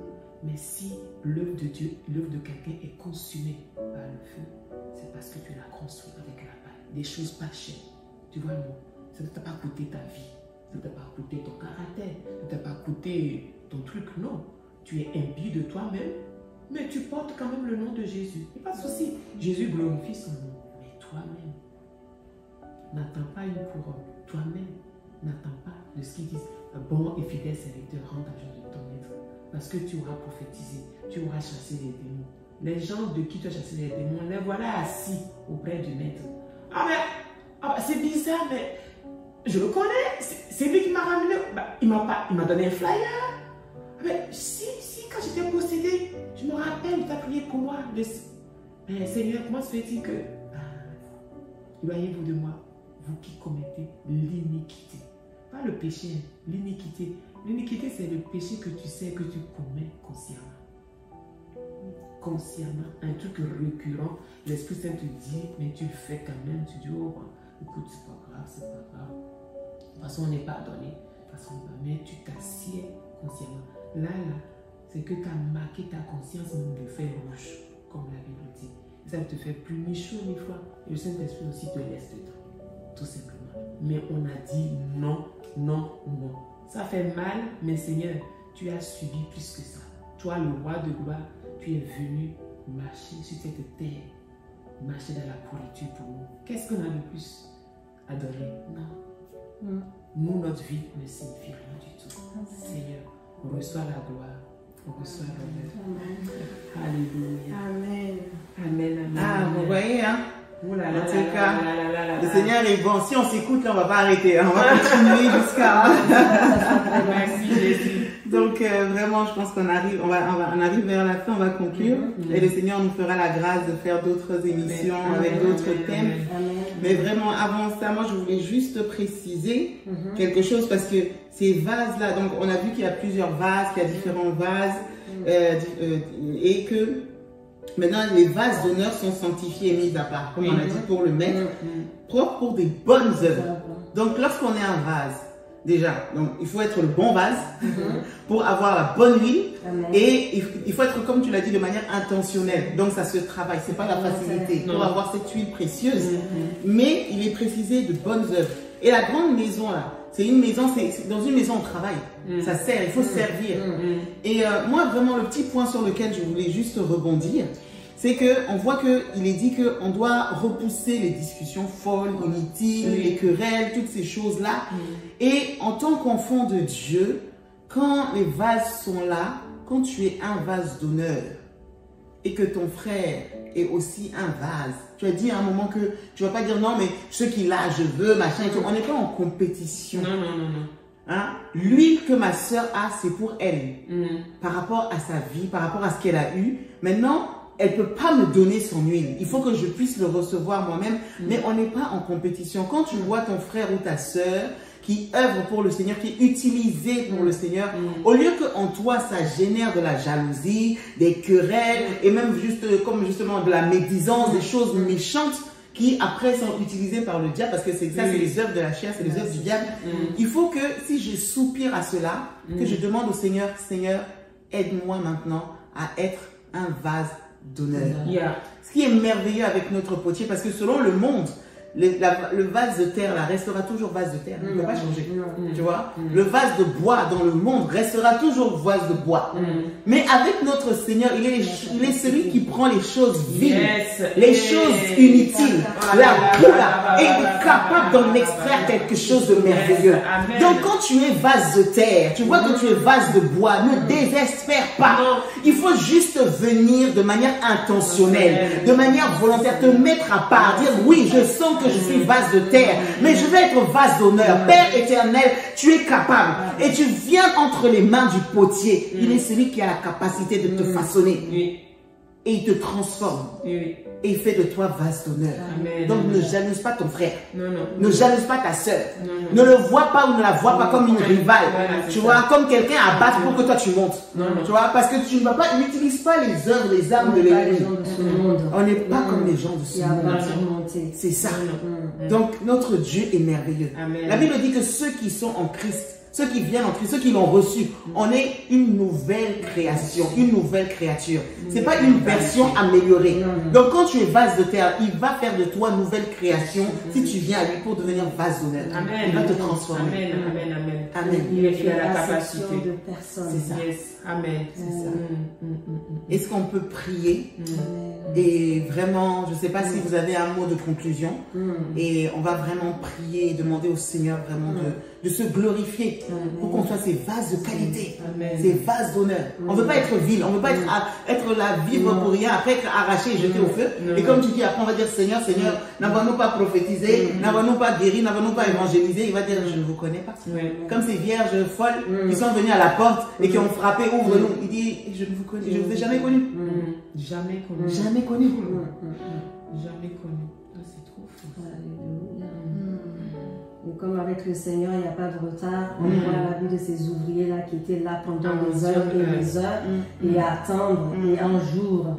[SPEAKER 2] Mais si l'œuvre de Dieu, l'œuvre de quelqu'un est consumée par le feu, c'est parce que tu l'as construit avec la paille. Des choses pas chères. Tu vois, non? Ça ne t'a pas coûté ta vie. Ça ne t'a pas coûté ton caractère. Ça ne t'a pas coûté ton truc. Non. Tu es imbu de toi-même, mais tu portes quand même le nom de Jésus. Il n'y a pas de souci. Jésus glorifie son nom. Mais toi-même, n'attends pas une couronne. Toi-même, n'attends pas de ce qu'ils disent. Bon et fidèle serviteur, rends ta joie de ton maître. Parce que tu auras prophétisé, tu auras chassé les démons. Les gens de qui tu as chassé les démons, les voilà assis auprès du maître. C'est bizarre, mais je le connais. C'est lui qui m'a ramené. Il m'a donné un flyer. Mais si, quand j'étais possédé, je me rappelle, tu as prié pour moi. Mais Seigneur, comment se fait-il que... Éloignez-vous de moi, vous qui commettez l'iniquité. Pas le péché, l'iniquité. L'iniquité, c'est le péché que tu sais que tu commets consciemment. Consciemment, un truc récurrent. L'Esprit Saint te dit, mais tu le fais quand même. Tu dis, oh, écoute, c'est pas grave, c'est pas grave. De toute façon, on n'est pas donné. De toute façon, mais tu t'assieds consciemment. Là, c'est que tu as marqué ta conscience même de fer rouge, comme la Bible dit. Ça ne te fait plus ni chaud ni froid. Et le Saint-Esprit aussi te laisse dedans. Tout simplement. Mais on a dit non, non, non. Ça fait mal, mais Seigneur, tu as subi plus que ça. Toi, le roi de gloire, tu es venu marcher sur cette terre, marcher dans la pourriture pour nous. Qu'est-ce qu'on a de plus à donner? Non. Nous, notre vie ne signifie rien du tout. Seigneur, on reçoit la gloire, on reçoit l'honneur. Alléluia.
[SPEAKER 1] Amen.
[SPEAKER 2] Amen, amen.
[SPEAKER 1] Vous voyez, hein?
[SPEAKER 2] Oh là là,
[SPEAKER 1] en tout cas, le Seigneur est bon. Si on s'écoute, là, on ne va pas arrêter. Hein. On va continuer jusqu'à...
[SPEAKER 2] Merci Jésus.
[SPEAKER 1] Donc, vraiment, je pense qu'on arrive, on arrive vers la fin, on va conclure. Et le Seigneur nous fera la grâce de faire d'autres émissions avec d'autres thèmes. Mais vraiment, avant ça, moi, je voulais juste préciser quelque chose parce que ces vases-là, donc on a vu qu'il y a plusieurs vases, qu'il y a différents vases et que Maintenant, les vases d'honneur sont sanctifiés et mis à part, comme on a dit, pour le maître, propre pour des bonnes œuvres. Donc, lorsqu'on est un vase, déjà, donc, il faut être le bon vase pour avoir la bonne huile. Et il faut être, comme tu l'as dit, de manière intentionnelle. Donc, ça se travaille. C'est pas la facilité pour avoir cette huile précieuse. Mais il est précisé de bonnes œuvres. Et la grande maison, là, c'est une maison, dans une maison, on travaille. Ça sert, il faut servir. Et moi, vraiment, le petit point sur lequel je voulais juste rebondir, c'est qu'on voit qu'il est dit qu'on doit repousser les discussions folles, inutiles, les querelles, toutes ces choses-là. Et en tant qu'enfant de Dieu, quand les vases sont là, quand tu es un vase d'honneur et que ton frère est aussi un vase, tu as dit à un moment que tu ne vas pas dire non, mais ce qu'il a, je veux, machin, et tout. On n'est pas en compétition. Hein? L'huile que ma soeur a, c'est pour elle, par rapport à sa vie, par rapport à ce qu'elle a eu. Maintenant, elle ne peut pas me donner son huile. Il faut que je puisse le recevoir moi-même, mais on n'est pas en compétition. Quand tu vois ton frère ou ta soeur qui œuvre pour le Seigneur, qui est utilisé pour le Seigneur, au lieu qu'en toi, ça génère de la jalousie, des querelles, et même juste comme justement de la médisance, des choses méchantes, qui après sont utilisées par le diable, parce que c'est ça, c'est les œuvres de la chair, c'est les œuvres du diable. Il faut que si je soupire à cela, que je demande au Seigneur, Seigneur, aide-moi maintenant à être un vase d'honneur. Ce qui est merveilleux avec notre potier, parce que selon le monde, le vase de terre là, restera toujours vase de terre, il ne peut pas changer. Tu vois, le vase de bois dans le monde restera toujours vase de bois. Mais avec notre Seigneur, il est celui qui prend les choses viles, les choses inutiles, la boue là, et il est capable d'en extraire quelque chose de merveilleux. Donc quand tu es vase de terre, tu vois que tu es vase de bois, ne désespère pas. Il faut juste venir de manière intentionnelle, de manière volontaire, te mettre à part, dire oui, je sens que je suis vase de terre, mais je vais être vase d'honneur. Père éternel, tu es capable et tu viens entre les mains du potier. Il est celui qui a la capacité de te façonner et il te transforme et il fait de toi vase d'honneur. Donc ne jalouse pas ton frère, ne jalouse pas ta soeur, ne le vois pas ou ne la vois pas comme une rivale, tu vois, comme quelqu'un à battre pour que toi tu montes, tu vois, parce que tu ne vas pas, n'utilise pas les œuvres, les armes de l'ennemi. On n'est pas comme les gens de ce monde, c'est ça. Donc notre Dieu est merveilleux. La Bible dit que ceux qui sont en Christ, ceux qui viennent en Christ, ceux qui l'ont reçu, on est une nouvelle création, une nouvelle créature. C'est pas une version améliorée. Donc quand tu es vase de terre, il va faire de toi une nouvelle création si tu viens à lui pour devenir vase d'honneur. Il va te transformer. Amen.
[SPEAKER 3] Il a la capacité de personne.
[SPEAKER 1] C'est ça.
[SPEAKER 2] Amen.
[SPEAKER 1] Est-ce qu'on peut prier? Et vraiment, je ne sais pas si vous avez un mot de conclusion. Et on va vraiment prier et demander au Seigneur vraiment de se glorifier pour qu'on soit ces vases de qualité, ces vases d'honneur. On ne veut pas être vil, on ne veut pas être là, vivre pour rien, après être arraché et jeté au feu. Et comme tu dis, après on va dire Seigneur, Seigneur, n'avons-nous pas prophétisé, n'avons-nous pas guéri, n'avons-nous pas évangélisé? Il va dire, je ne vous connais pas. Comme ces vierges folles qui sont venues à la porte et qui ont frappé, ouvre-nous. Il dit, je ne vous connais, je ne vous ai jamais connu.
[SPEAKER 2] Jamais connu.
[SPEAKER 1] Jamais connu.
[SPEAKER 2] Jamais connu. C'est trop fort.
[SPEAKER 3] Et comme avec le Seigneur, il n'y a pas de retard, on voit la vie de ces ouvriers-là qui étaient là pendant des heures et des heures et attendre. Et un jour,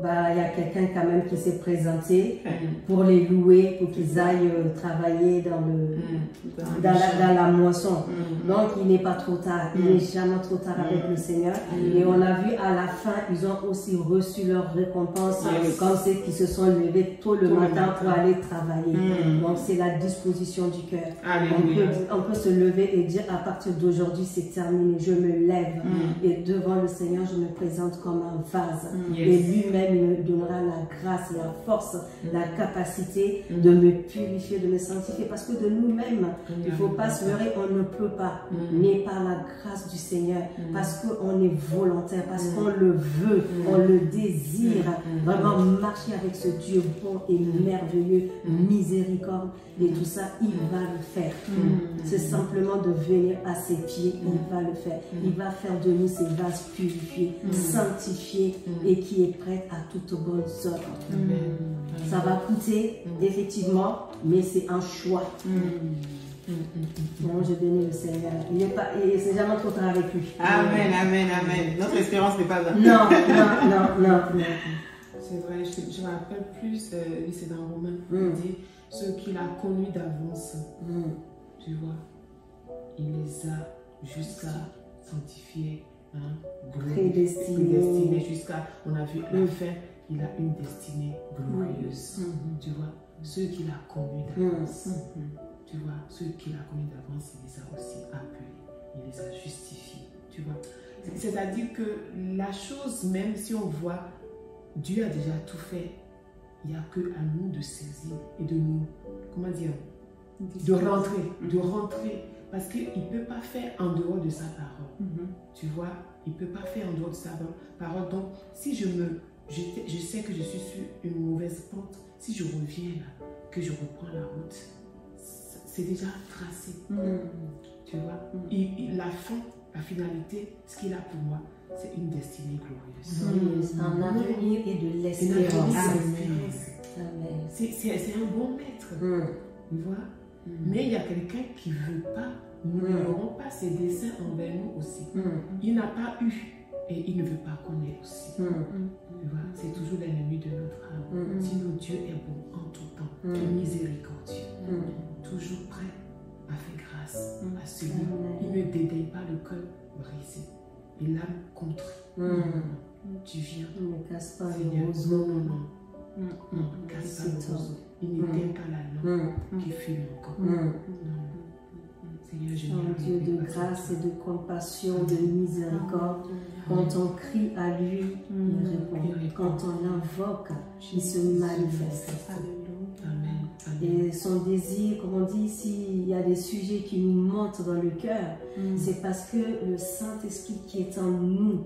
[SPEAKER 3] il y a quelqu'un quand même qui s'est présenté pour les louer, pour qu'ils aillent travailler dans la moisson. Donc il n'est pas trop tard, il n'est jamais trop tard avec le Seigneur. Et on a vu à la fin, ils ont aussi reçu leur récompense comme ceux qui se sont levés tôt le matin pour aller travailler. Donc c'est la disposition du cœur. On peut se lever et dire à partir d'aujourd'hui c'est terminé, je me lève et devant le Seigneur je me présente comme un vase et lui-même il me donnera la grâce, la force, la capacité de me purifier, de me sanctifier, parce que de nous-mêmes il ne faut pas se leurrer, on ne peut pas, mais par la grâce du Seigneur, parce qu'on est volontaire, parce qu'on le veut, on le désire, vraiment marcher avec ce Dieu bon et merveilleux, miséricorde et tout ça, il va le faire. C'est simplement de venir à ses pieds, il va le faire. Il va faire de nous ces vases purifiés, sanctifiés et qui est prêt à toute bonne œuvre. Ça va coûter, effectivement, mais c'est un choix. Bon, je bénis le Seigneur. C'est jamais trop tard avec lui.
[SPEAKER 1] Amen, amen, amen. Notre espérance n'est pas là.
[SPEAKER 3] Non.
[SPEAKER 2] C'est vrai, je me rappelle plus, c'est dans Romains, il dit ceux qu'il a connus d'avance, tu vois, il les a jusqu'à sanctifier, hein, prédestinés jusqu'à, on a vu à la fin, il a une destinée glorieuse, tu vois, ceux qu'il a connus d'avance, tu vois, ceux qu'il a connus d'avance, il les a aussi appelés, il les a justifiés, tu vois. C'est-à-dire que la chose, même si on voit, Dieu a déjà tout fait, il n'y a que à nous de saisir et de nous, comment dire, de rentrer, parce qu'il ne peut pas faire en dehors de sa parole, tu vois, il ne peut pas faire en dehors de sa parole. Donc, si je sais que je suis sur une mauvaise pente, si je reviens là, que je reprends la route, c'est déjà tracé, tu vois, la fin, la finalité, ce qu'il a pour moi, c'est une destinée glorieuse.
[SPEAKER 3] Un avenir et de l'espérance.
[SPEAKER 2] C'est un bon maître, tu vois. Mais il y a quelqu'un qui ne veut pas, nous n'aurons pas ses desseins envers nous aussi. Il n'a pas eu et il ne veut pas qu'on ait aussi. Tu vois, c'est toujours l'ennemi de notre âme. Sinon Dieu est bon en tout temps, miséricordieux, toujours prêt à faire grâce à celui. Il ne dédaigne pas le cœur brisé et l'âme contrite. Tu viens.
[SPEAKER 3] Ne casse pas
[SPEAKER 2] le roseau. Non, casse pas le roseau. Il n'éteint pas la lampe qui fume encore. Seigneur, je
[SPEAKER 3] un Dieu de grâce et de compassion, de miséricorde. Quand on crie à lui, il répond. Quand on l'invoque, il se manifeste.
[SPEAKER 2] Amen.
[SPEAKER 3] Et son désir, comme on dit ici, il y a des sujets qui nous montent dans le cœur. C'est parce que le Saint-Esprit qui est en nous,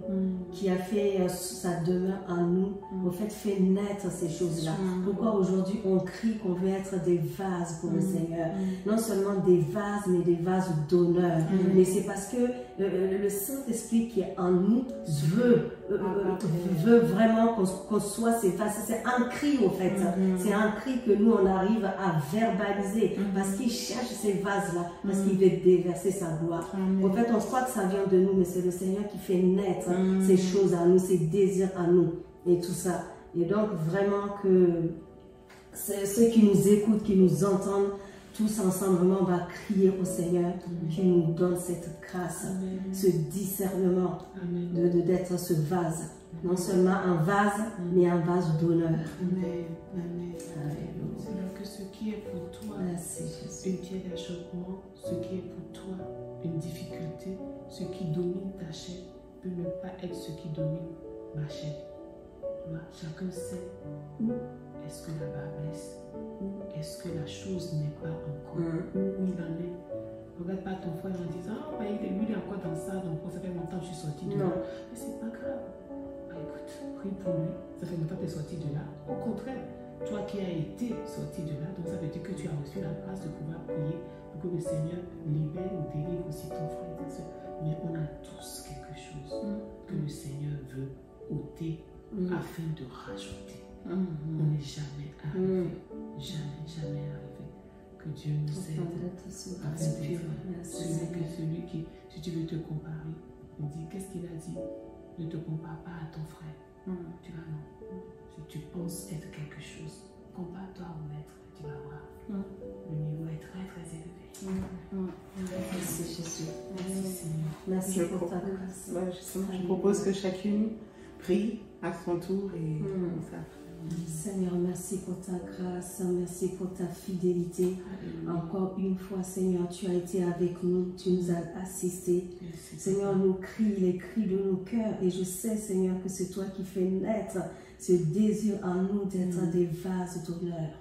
[SPEAKER 3] qui a fait sa demeure en nous, au fait, fait naître ces choses-là. Pourquoi aujourd'hui on crie qu'on veut être des vases pour le Seigneur? Non seulement des vases, mais des vases d'honneur. Mais c'est parce que le Saint-Esprit qui est en nous veut vraiment qu'on soit ces vases. C'est un cri, au fait. C'est un cri que nous, on arrive à verbaliser parce qu'il cherche ces vases-là, parce qu'il veut déverser sa gloire. En fait, on croit que ça vient de nous, mais c'est le Seigneur qui fait naître ces choses à nous, ces désirs à nous et tout ça. Et donc, vraiment que ceux qui nous écoutent, qui nous entendent, tous ensemble, vraiment, on va crier au Seigneur qui nous donne cette grâce, ce discernement d'être ce vase. Non seulement un vase, mais un vase d'honneur.
[SPEAKER 2] C'est-à-dire que ce qui est pour toi une pierre d'achoppement, ce qui est pour toi une difficulté, ce qui domine ta chair peut ne pas être ce qui domine ma chair. Chacun sait où est-ce que la barre blesse, où est-ce que la chose n'est pas encore, où il en est. Regarde pas ton frère en disant « Ah, lui, il est encore dans ça, donc ça fait longtemps que je suis sortie de là. » Mais c'est pas grave. Écoute, prie pour lui, ça fait longtemps que tu es sorti de là. Au contraire, toi qui as été sorti de là, donc ça veut dire que tu as reçu la grâce de pouvoir prier pour que le Seigneur libère ou délivre aussi ton frère et ta soeur. Mais on a tous quelque chose que le Seigneur veut ôter afin de rajouter. On n'est jamais arrivé, jamais arrivé. Que Dieu nous aide à faire celui qui, si tu veux te comparer, il dit, qu'est-ce qu'il a dit? Ne te compare pas à ton frère. Tu vas non. Si tu penses être quelque chose, compare-toi au maître, tu vas voir. Le niveau est très très élevé.
[SPEAKER 3] Merci Jésus.
[SPEAKER 2] Merci Seigneur.
[SPEAKER 3] Merci pour ta grâce.
[SPEAKER 1] Je propose que chacune prie à son tour et comme ça.
[SPEAKER 3] Seigneur, merci pour ta grâce, merci pour ta fidélité. Encore une fois, Seigneur, tu as été avec nous, tu nous as assistés. Seigneur, nos cris, les cris de nos cœurs. Et je sais, Seigneur, que c'est toi qui fais naître ce désir en nous d'être des vases d'honneur,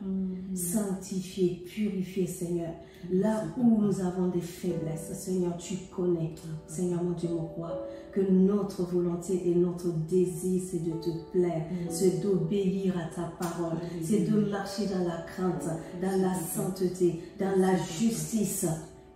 [SPEAKER 3] sanctifiés, purifiés, Seigneur. Là où nous avons des faiblesses, Seigneur, tu connais. Seigneur, mon Dieu, mon roi, que notre volonté et notre désir, c'est de te plaire, c'est d'obéir à ta parole, c'est de marcher dans la crainte, dans la sainteté, dans la justice.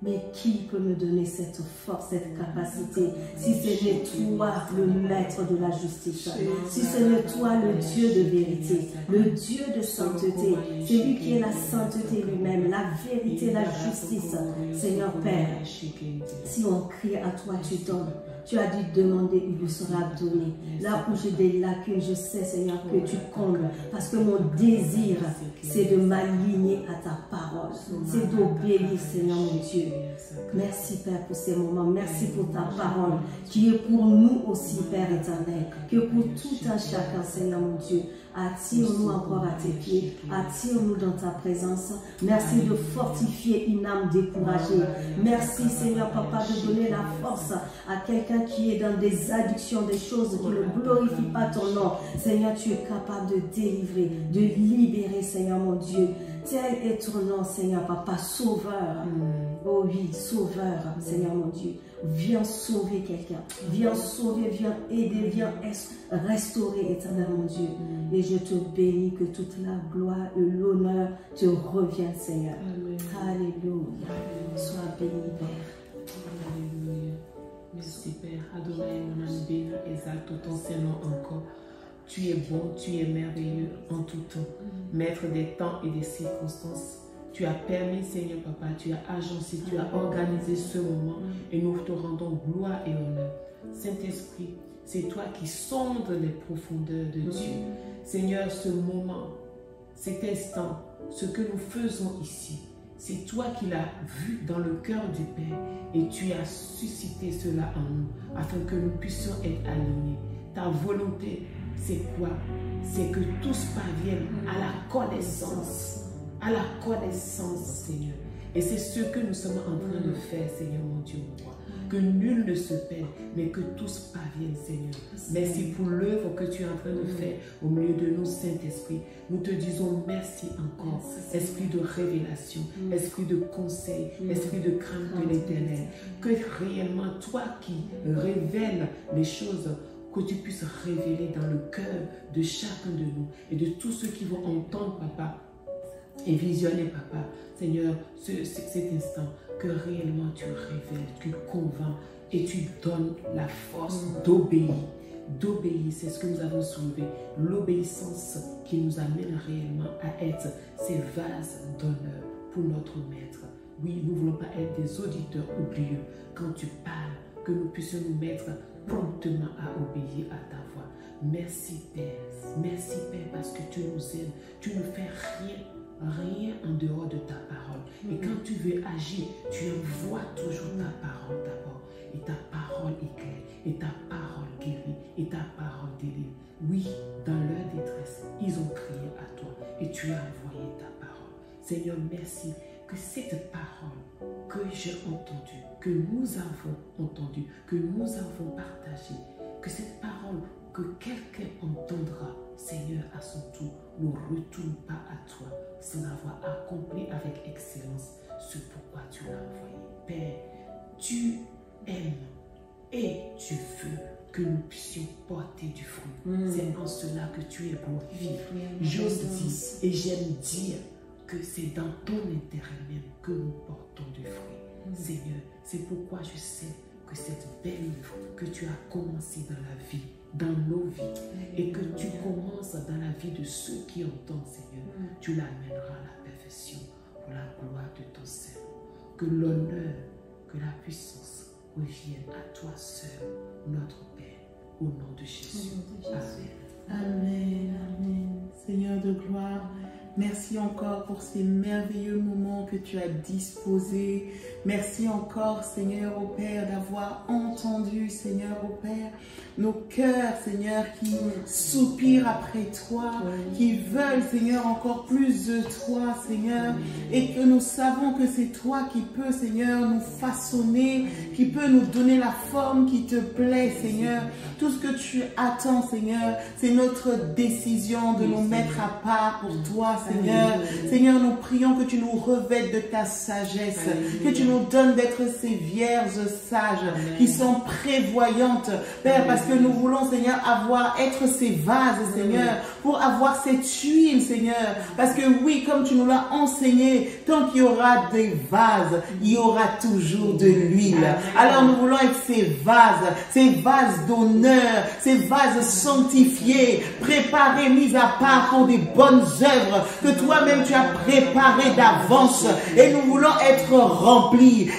[SPEAKER 3] Mais qui peut me donner cette force, cette capacité, si ce n'est toi, le maître de la justice, si ce n'est toi, le Dieu de vérité, le Dieu de sainteté, c'est lui qui est la sainteté lui-même, la vérité, la justice. Seigneur Père, si on crie à toi, tu donnes. Tu as dit demander, il vous sera donné. Là où j'ai des lacunes, je sais, Seigneur, que tu combles. Parce que mon désir, c'est de m'aligner à ta parole. C'est d'obéir, Seigneur mon Dieu. Merci, Père, pour ces moments. Merci pour ta parole, qui est pour nous aussi, Père éternel. Que pour tout un chacun, Seigneur mon Dieu. Attire-nous encore à tes pieds. Attire-nous dans ta présence. Merci de fortifier une âme découragée. Merci, Seigneur, Papa, de donner la force à quelqu'un qui est dans des addictions, des choses qui ne glorifient pas ton nom. Seigneur, tu es capable de délivrer, de libérer, Seigneur mon Dieu. Tel est ton nom, Seigneur, Papa, sauveur. Oh oui, sauveur, Seigneur mon Dieu. Viens sauver quelqu'un. Viens sauver, viens aider, viens restaurer, éternel mon Dieu. Et je te bénis que toute la gloire et l'honneur te reviennent, Seigneur. Alléluia. Sois béni, Père.
[SPEAKER 2] Alléluia. Merci, Père. Adonai, mon âme béni, exalte ton Saint-Nom encore. Tu es bon, tu es merveilleux en tout temps. Maître des temps et des circonstances. Tu as permis, Seigneur Papa, tu as agencé, tu as organisé ce moment et nous te rendons gloire et honneur. Saint-Esprit, c'est toi qui sondes les profondeurs de Dieu. Seigneur, ce moment, cet instant, ce que nous faisons ici, c'est toi qui l'as vu dans le cœur du Père et tu as suscité cela en nous afin que nous puissions être alignés. Ta volonté, c'est quoi? C'est que tous parviennent à la connaissance. À la connaissance, Seigneur. Et c'est ce que nous sommes en train de faire, Seigneur mon Dieu, mon roi. Que nul ne se perde, mais que tous parviennent, Seigneur. Merci pour l'œuvre que tu es en train de faire au milieu de nous, Saint-Esprit. Nous te disons merci encore. Esprit de révélation, esprit de conseil, esprit de crainte de l'Éternel. Que réellement, toi qui révèles les choses, que tu puisses révéler dans le cœur de chacun de nous et de tous ceux qui vont entendre, Papa, et visionner, Papa, Seigneur, cet instant, que réellement tu révèles, tu convaincs et tu donnes la force d'obéir. D'obéir, c'est ce que nous avons soulevé. L'obéissance qui nous amène réellement à être ces vases d'honneur pour notre Maître. Oui, nous ne voulons pas être des auditeurs oublieux. Quand tu parles, que nous puissions nous mettre promptement à obéir à ta voix. Merci, Père. Merci, Père, parce que tu nous aimes. Tu ne fais rien en dehors de ta parole. Et quand tu veux agir, tu envoies toujours ta parole d'abord. Et ta parole éclaire, et ta parole guérit, et ta parole délivre. Oui, dans leur détresse, ils ont crié à toi, et tu as envoyé ta parole. Seigneur, merci que cette parole que j'ai entendue, que nous avons entendue, que nous avons partagée, que cette parole que quelqu'un entendra, Seigneur, à son tour, ne retourne pas à toi sans avoir accompli avec excellence ce pourquoi tu l'as envoyé. Père, tu aimes et tu veux que nous puissions porter du fruit. C'est en cela que tu es glorifié. J'ose dire et j'aime dire que c'est dans ton intérêt même que nous portons du fruit. Seigneur, c'est pourquoi je sais que cette belle œuvre que tu as commencée dans la vie, dans nos vies, et que tu commences dans la vie de ceux qui entendent, Seigneur, tu l'amèneras à la perfection pour la gloire de ton Seigneur. Que l'honneur, que la puissance reviennent à toi seul, notre Père, au nom de Jésus. Amen.
[SPEAKER 1] Amen, amen. Seigneur de gloire, merci encore pour ces merveilleux moments que tu as disposés. Merci encore, Seigneur, au Père, d'avoir entendu, Seigneur, au Père, nos cœurs, Seigneur, qui soupirent après toi, qui veulent, Seigneur, encore plus de toi, Seigneur, et que nous savons que c'est toi qui peux, Seigneur, nous façonner, qui peut nous donner la forme qui te plaît, Seigneur. Tout ce que tu attends, Seigneur, c'est notre décision de nous mettre à part pour toi, Seigneur. Seigneur, nous prions que tu nous revêtes de ta sagesse, que tu nous donnes d'être ces vierges sages qui sont prévoyantes, Père, parce que nous voulons, Seigneur, être ces vases, Seigneur, pour avoir cette huile, Seigneur, parce que oui, comme tu nous l'as enseigné, tant qu'il y aura des vases, il y aura toujours de l'huile. Alors nous voulons être ces vases d'honneur, ces vases sanctifiés, préparés, mis à part pour des bonnes œuvres que toi-même tu as préparées d'avance. Et nous voulons être remplis,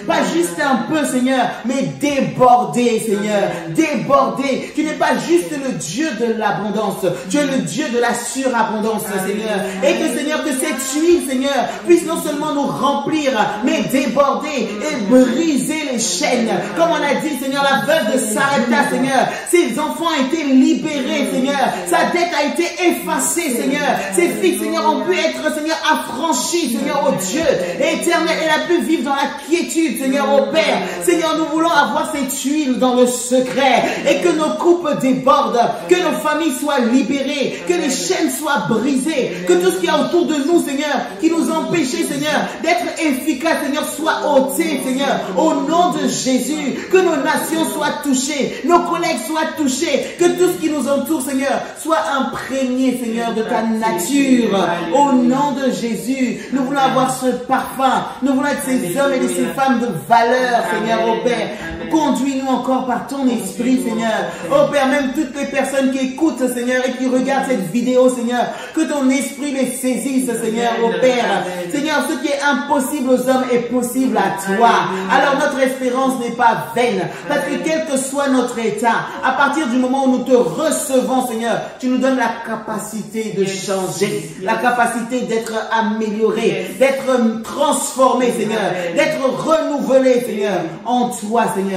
[SPEAKER 1] pas juste juste un peu, Seigneur, mais déborder, Seigneur, déborder. Tu n'es pas juste le Dieu de l'abondance, tu es le Dieu de la surabondance, Seigneur. Et que, Seigneur, que cette huile, Seigneur, puisse non seulement nous remplir, mais déborder et briser les chaînes. Comme on a dit, Seigneur, la veuve de Sarepta, Seigneur, ses enfants ont été libérés, Seigneur. Sa dette a été effacée, Seigneur. Ses filles, Seigneur, ont pu être, Seigneur, affranchis, Seigneur, au Dieu éternel. Elle a pu vivre dans la quiétude, Seigneur, au Père. Seigneur, nous voulons avoir cette huile dans le secret et que nos couples débordent, que nos familles soient libérées, que les chaînes soient brisées, que tout ce qui est autour de nous, Seigneur, qui nous empêchait, Seigneur, d'être efficace, Seigneur, soit ôté, Seigneur, au nom de Jésus. Que nos nations soient touchées, nos collègues soient touchés, que tout ce qui nous entoure, Seigneur, soit imprégné, Seigneur, de ta nature. Au nom de Jésus, nous voulons avoir ce parfum. Nous voulons être ces hommes et ces femmes de valeur, Seigneur, au Père. Conduis-nous encore par ton esprit, Seigneur. Oh Père, même toutes les personnes qui écoutent, Seigneur, et qui regardent cette vidéo, Seigneur, que ton esprit les saisisse, Seigneur, au Père. Seigneur, ce qui est impossible aux hommes est possible à toi. Alors notre espérance n'est pas vaine, parce que quel que soit notre état, à partir du moment où nous te recevons, Seigneur, tu nous donnes la capacité de changer, la capacité d'être amélioré, d'être transformé, Seigneur, d'être renouvelé, Seigneur, en toi, Seigneur.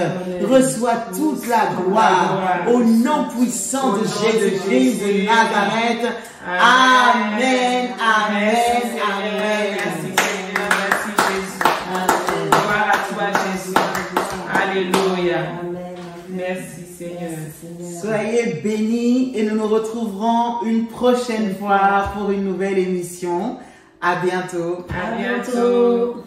[SPEAKER 1] Reçois toute la gloire au nom puissant de Jésus-Christ de Nazareth. Amen, amen, amen.
[SPEAKER 2] Merci Jésus. Gloire à toi Jésus. Alléluia. Merci Seigneur.
[SPEAKER 1] Soyez bénis et nous nous retrouverons une prochaine fois pour une nouvelle émission. À bientôt.
[SPEAKER 2] À bientôt.